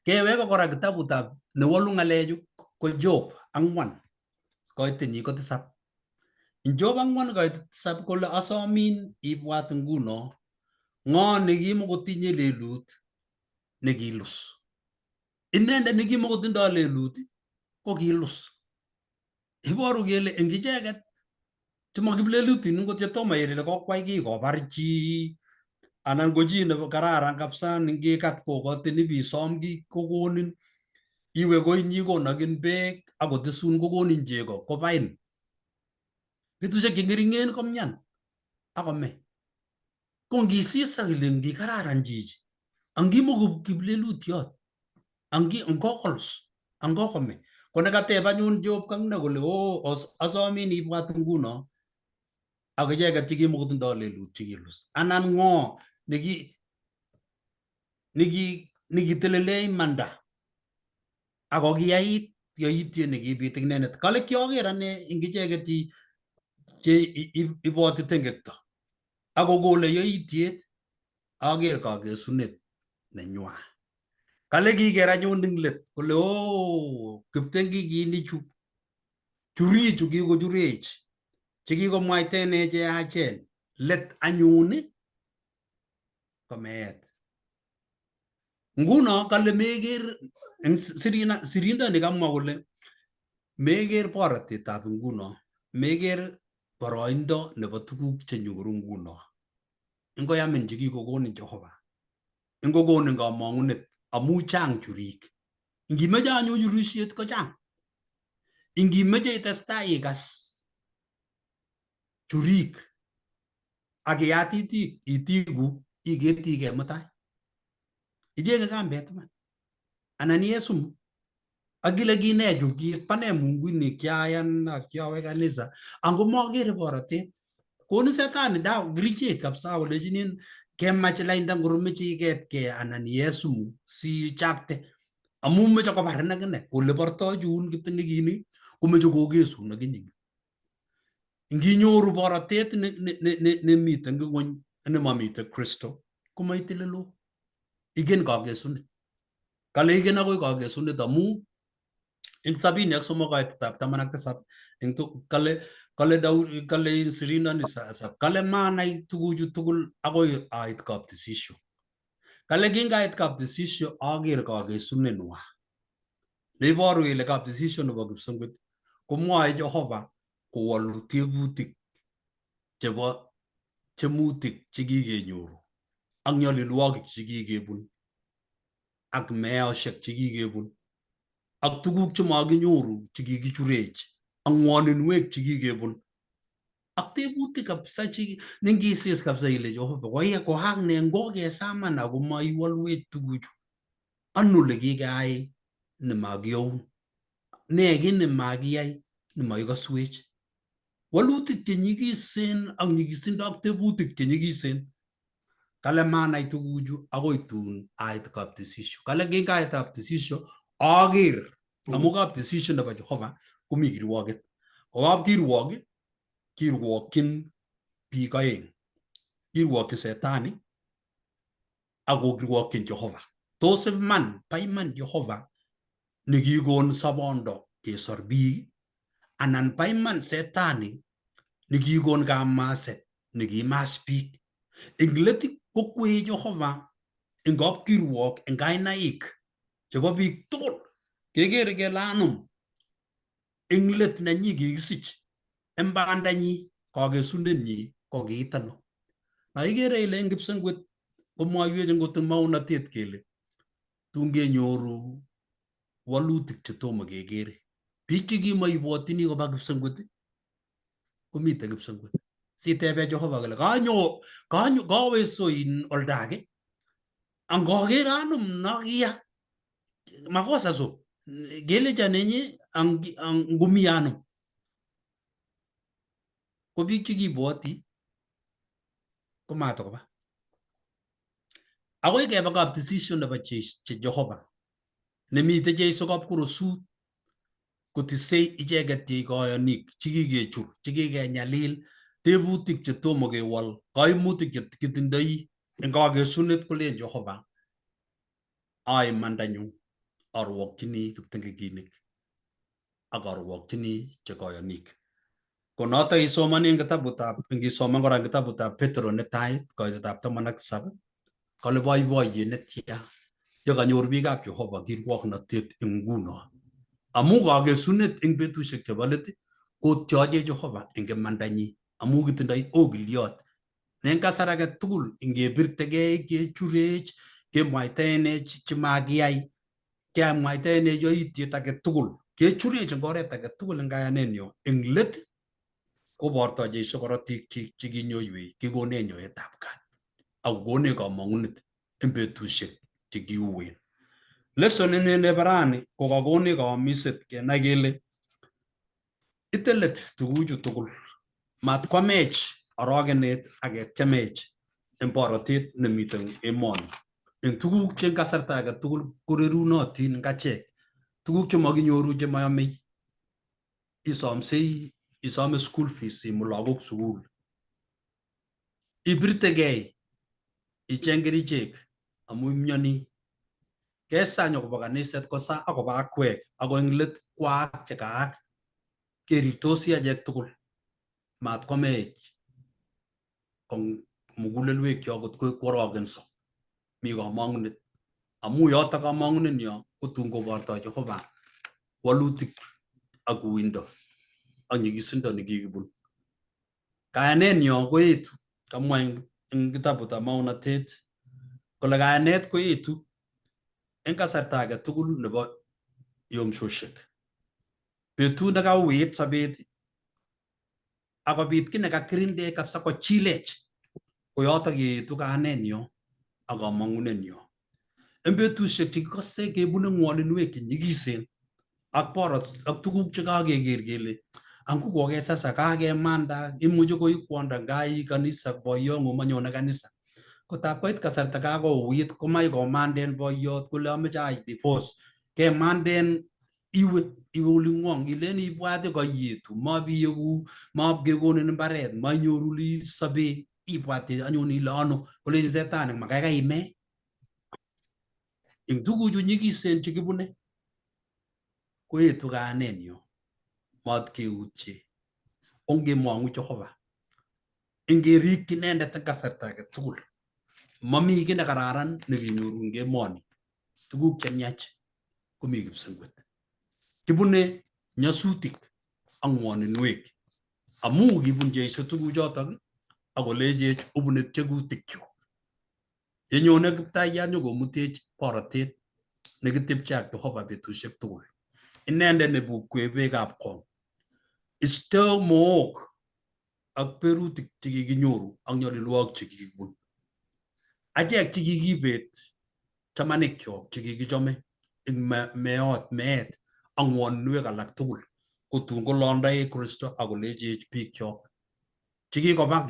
keweka kora kitabutab newalu ng'alechu ko Job 4 koitenyi ko 7 Injob angwan koit tisab kole asomin ibwat nguno ng'o nekimukotinye lelut nekilus. Inendet nekimukotindoi lelut ko kilus. Iboru kele eng icheket chemakiplelutin ngot chetomo ile kokwai kiy kobar chi anan ko chi nebo kararan kabisa ningikat kokotin ibisom kiy kokonin iwe koinyi konogin beek akotesun kokonin chego kobain. Betusiek chengeringen komyan akome. Ko ngisisa kile ngikararan chichi angimukiplelutyot ngokols angokome ko nekateb anyun Job kang'ne kole asomin ibwat nguno ak icheket chekimukotindoi lelut chekilus. Anan ng'o nekitelele imanda ako kiyait yoityet nekibit inendet. Kale kioker ane ing icheket che iboti tengekto ako kole yoityet aker kakesunet nenywa. Kale kiker anyun ing let kole kiptengikinichu churichu kikochurech chekikomwaitenech cheyachen let anyun komeet. Nguno kale meker sirindoni kamwa kole meker borotetab nguno, meker boroindo nebo tuguk chenyoru nguno. Ingoyamin chekikokonin Jehovah, ingokonin kamang'unet amu chang churik. Ngimeche anyun churisiet ko chang. Ngimeche itestai ikas churik ak iyat itikuk ikertige mutai. Ichenge kambet man. Anan iyesumu akile kinechu pane Mungu ini kiayan ak kiawe kanisa ango makere borotet. Konu setani dawa kerichek kabisa kolechinin kemach lainda ngorumeche iketkei anan iyesumu si chapte. Amu meche kobarin akine kole bortoi chun kiptengekinik komeche kokesun akinye. Nginyoru borotet nemite ng'ony nemamite Kristo komaitililo. Igen kakesunet. Kale igen akoi kakesunet amu ing 73:17 kale sirindoni kale manai tuguchu tugul akoi ait kaptisisyo. Kale kingait kaptisisyo aker kakesunetnywa. Neiboru ile kaptisisyo nebo kipsengwet komwoe Jehovah kowalu tebutik chebo tiemutik chekikenyoru ak nyalilwogik chekikebun ak meoshek chekikebun ak tuguk chemakinyoru chekikichurech ak ng'woninwek chekikebun ak tebutik kabisa nengisis kabisa ile Jehovah koyak ne ngokesaman ako maiwalwech tuguchu. Ano lekikeyai nemakiyoun? Ne kiy nemakiyai nemaikaswech? Walutik chenyikisen ak nyikisindo ak tebutik chenyikisen. Kale manai tuguchu akoi tun ait kaptisisyo. Kale kingait kaptisisyo aker amu kaptisisyo nebo Jehovah komi kirwoget. Kokap kirwokyin biik aeng. Kirwokyin setani ako kirwokyin Jehovah. Tos iman Jehovah nekikon sabondo kesor biik anan pa iman setani nekikon kamaset nekimas biik. Ing let kokwee Jehovah ing kapkirwok eng kainaik chebo biik tugul. Kekere kele anum ing let nenyi kikisich eng bandanyi kakesunetnyi ko kiitano. Ikere ile eng kipsengwet komwoiwech ngot maunatet kele tun kenyoru walutik chetomo kekere. Biik chekimoibwotini koba kipsengwet komite kipsengwet. Sitebe Jehovah kole kawe soin oldake angoker anum nakiya makosa so kelecha nenyi ngumi anum ko biik chekibwoti komatokoba. Akoi keba kaptisisyo nebo Jehovah nemite Jeiso kapkorosut kotisei icheket cheikoyonik chekikechur chekikenyalil tebutik chetomo kewol kaimutik chetindoi eng kakesunet kolen Jehovah aimandanyu arwokyini kiptengekinik ak arwokyini chekoyonik. Ko noto isomani eng kitabutab ngisoman kora kitabutab Petro netai koitetab 17 kole boiboiyet netya yekanyor biikab Jehovah kirwoknotet eng nguno. Amu kakesunet eng betusiek chebo let kotyoche Jehovah eng imandanyi amu kitindoi okiliot. Eng kasar age tugul ingebirtegei kechurech kemwaitaenech chemakiyai kemwaitaenech yoitiet age tugul kechurech eng oret age tugul eng kayanenyo eng let koborto Jeiso korotik chekinyoiwei kikonech nyoetab kat akokonech kamang'unet eng betusiek chekiuen. Lesson ini nebo rani kokakonech kayamiset kenai kele ite let tuguchu tugul matkwamech orogenet aketyemech eng borotet nemiten emoni eng tuguk che eng kasarta age tugul korerunotin eng achek, tuguk chemakinyoru chemayamei isomsei isome school fees imut lagok sukul, ibirtegei icheng kerichek amu imyoni, kesany akobo kaniset kosa akobo akwek ako eng let kwaak chekaak keriptosi achek tugul matkwamech mugulelwekyo kot kworogenso mi kamang'unet amu yoto kamang'unetnyo kotun koborto Jehovah walutik ak uindo ak nyigisindo nekikibun. Kayanenyo koetu kamwa eng kitabutab Maunatet kole kayanet koetu eng kasarta age tugul nebo yomsosiek. Betut nekauit sobet akobit ki nekakirinde kabisa kochilech koyoto keetu kayanenyo ak kamang'unetnyo. Eng betusiek chekikose kebune ng'woninwek chenyigisen ak borot ak tuguk chekakeker kele angukoke sasa kakemanda imuche koi kwondo ngai kanisa boiyong'u manyone kanisa kotab koit kasarta kakouit komach komanden boiyot kole ameche ai divorce kemanden iwe oling'wong ilen ibwate kaietu mabiyeku mapkekonin mbaret mainyoru lisobe ibwate anyun ile ano kolejin setani makaikai ime eng tuguchu nyigisen chekibune koetu kayanenyo matkeutye ongemong'u Jehovah ingerikyi inendet eng kasarta age tugul mami ki nekararan nekenyoru eng emoni tuguk chemiach komi kipsengwet kibune nyasutik ak ng'woninwek amu kibun Jeiso tuguchotok akolechech obune tyegutikchuk yenyone kiptaiyat nyokomutech borotet nekitepche ak Jehovah betusiek tugul inendet nebukwech beekab kong isto mook ak berutik chekikinyoru ak nyalilwogik chekikibun achek chekikibet chamanikyo chekikichome eng meet ak ng'woninwek alak tugul kotun kolondoi Kristo akolechech biikchok chekikoba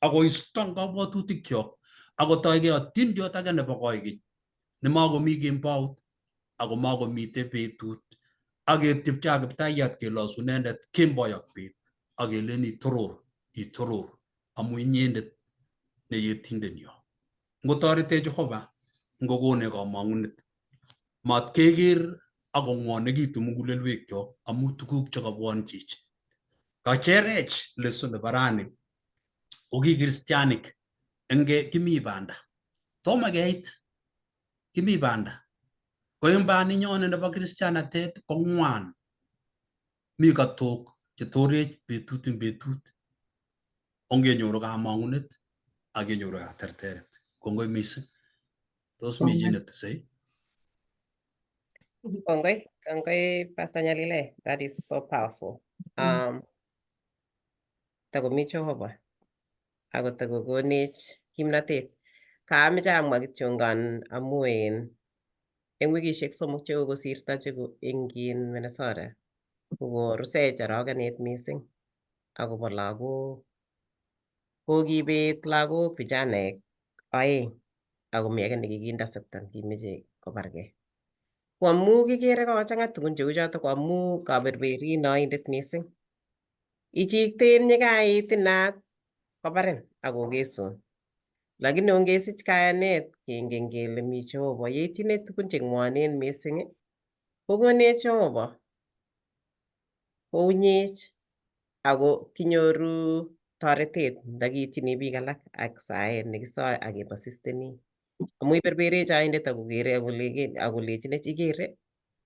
akoisto eng kabwatutikyok akotoigei atindiot age nebo koikeny nemakomi kembout ako makomite betut aketepche ak kiptaiyat kelosu inendet kemboi ak bet akelen itoror amu inyendet ne yetindenyo ngotoretech Jehovah ngokonech kamang'unet matkeker akong'wonekitu mugulelwekyok amu tuguk chekabwanchich kacherech leso nebo rani koki kristianik kimi banda tomo keit kimi banda ko eng baninyone nebo kristianatet ko ng'wan mi katok chetorech betut eng betut ongenyoru kamang'unet akenyoru katerteret kongoi mising tos mi chi netesei Kongoi Pastor Nyalile, that is so powerful. Takomi Jehovah ako takokonech kimnatet. Kaameche amwa kityongan amu eng wikisiek somok chekokosirto eng Minnesota kokorusech arogenet mising akobo lagok. Kokibet lagok vijanaek 2 akomi age nekikinterceptan kimeche kobargei. Ko amu kikere kochang'a tugun cheu chotok ko amu kaberberin oindet mising. Ichikten yekait inat kobarin akokesun. Lakini ongesich kayanet kengen kele mi Jehovah yeitine tugun cheng'wonen mising kokonech Jehovah kounyech ako kinyoru toretet ndakiityini biik alak ak saet nekisoe ak kepersisteni. Amu iberberech ainde akokere akolechinech ikere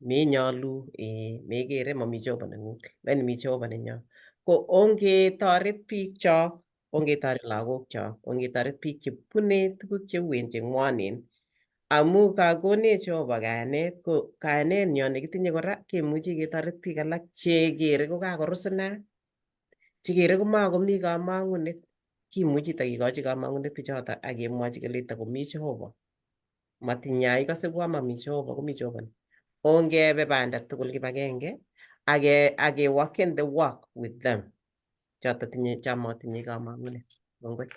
menyolu mekere mami Jehovah neng'ung, lakini mi Jehovah nenyo. Ko ongetoret biikchok, ongetoret lagokchok, ongetoret biik chebune tuguk cheuen cheng'wonen, amu kakonech Jehovah kayanet, ko kayanenyo nekitinye kora kemuchi ketoret biik alak chekere kokakorusunat, chekere komakomi kamang'unet, kimuchi takikochi kamang'unet bichoto akemwochi kele takomi Jehovah. Matinye ikose bwa mami Jehovah, komi Jehovah. Ongebe banda tugul kibagenge akewaken the work with them. Choto matinye kamang'unet. Kongoi.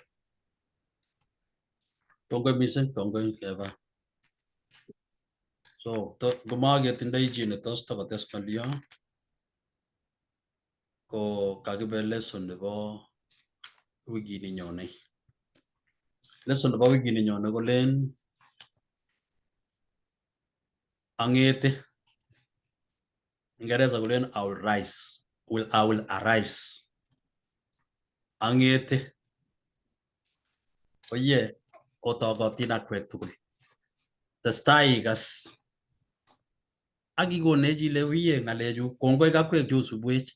Kongoi mising, kongoi keba. So, ngomaketindoi chi netos tokotes ng'olyo, ko kakibe lesson nebo wikini nyone. Lesson nebo wikini nyone kolen ang'ete. Ingereza kolen I will arise. Ang'ete. Oye, otokotin akwek tugul. Testai ikas. Akikonech ile wiye ng'alechu, kongoi kakwek chu subwech.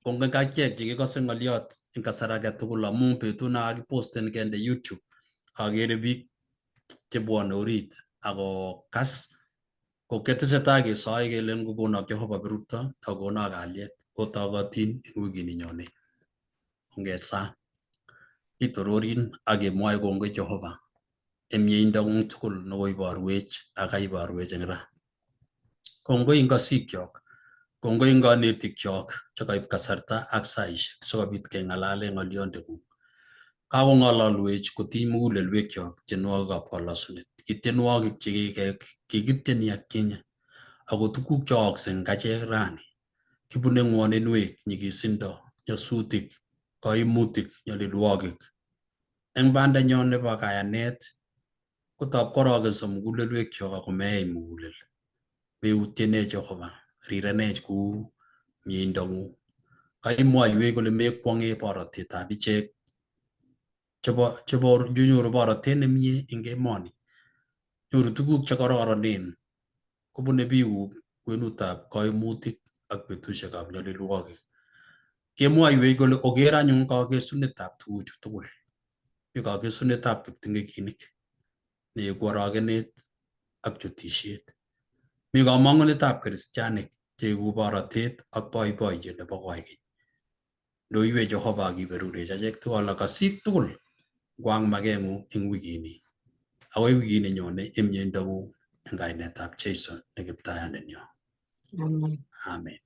Kongoi kakwek chekikose ng'olyot eng kasar age tugul amu betut nekakiposten kende YouTube. Akere biik chebwone orit ako kas ko ketesetai kesoe kelen kokonok Jehovah birupto akokonok kalyet. Otokotin eng wikini nyone. Ongesa itororin akemwoe kongoi Jehovah eng mieindong'ung tugul nekoiborwech ak kaiborwech eng ra. Kongoi eng kosikyok, kongoi eng kanetikyok chekaib kasarta ak saishek sikobit keng'alale ng'olyondeng'ung. Kakong'ololwech kotiny mugulelwekyok tienwogikab kalosunet, tienwogik chekikityeni atkinye, ako tuguk cheyookse eng achek rani. Kibune ng'woninwek, nyigisindo, nyasutik, kaimutik, nyalilwogik. Eng bandanyo nebo kayanet kotab kworokenso mugulelwekyok ako meey mugulel. Meutyenech Jehovah, rirenech kou mieindong'ung. Kaimwoiwech kole mekwong'e borotetab ichek chebo nyoru borotet nemie eng emoni. Nyoru tuguk chekororonen kobune biikuk kwenutab kaimutik ak betusiekab nyalilwogik. Kemwoiwech kole oker anyun kakesunetab tuguchu tugul. Mi kakesunetab kiptingekinik, neeku orokenet ak chutisiet. Mi kamang'unetab kristianik cheeku borotet ak boiboiyet nebo koikeny. Ndoiwech Jehovah akiberurech achek tugul ak kosik tugul kwang mageng'ung eng wikini. Akoi wikini nyone eng mieindong'ung eng kainetab Jeiso ne Kiptayandenyo. Amen. Amen.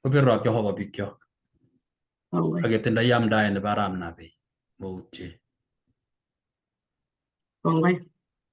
Obirok Jehovah bikyok. Kongoi. Aketindoi amdaet nebo arap Nabei. Moutye. Kongoi.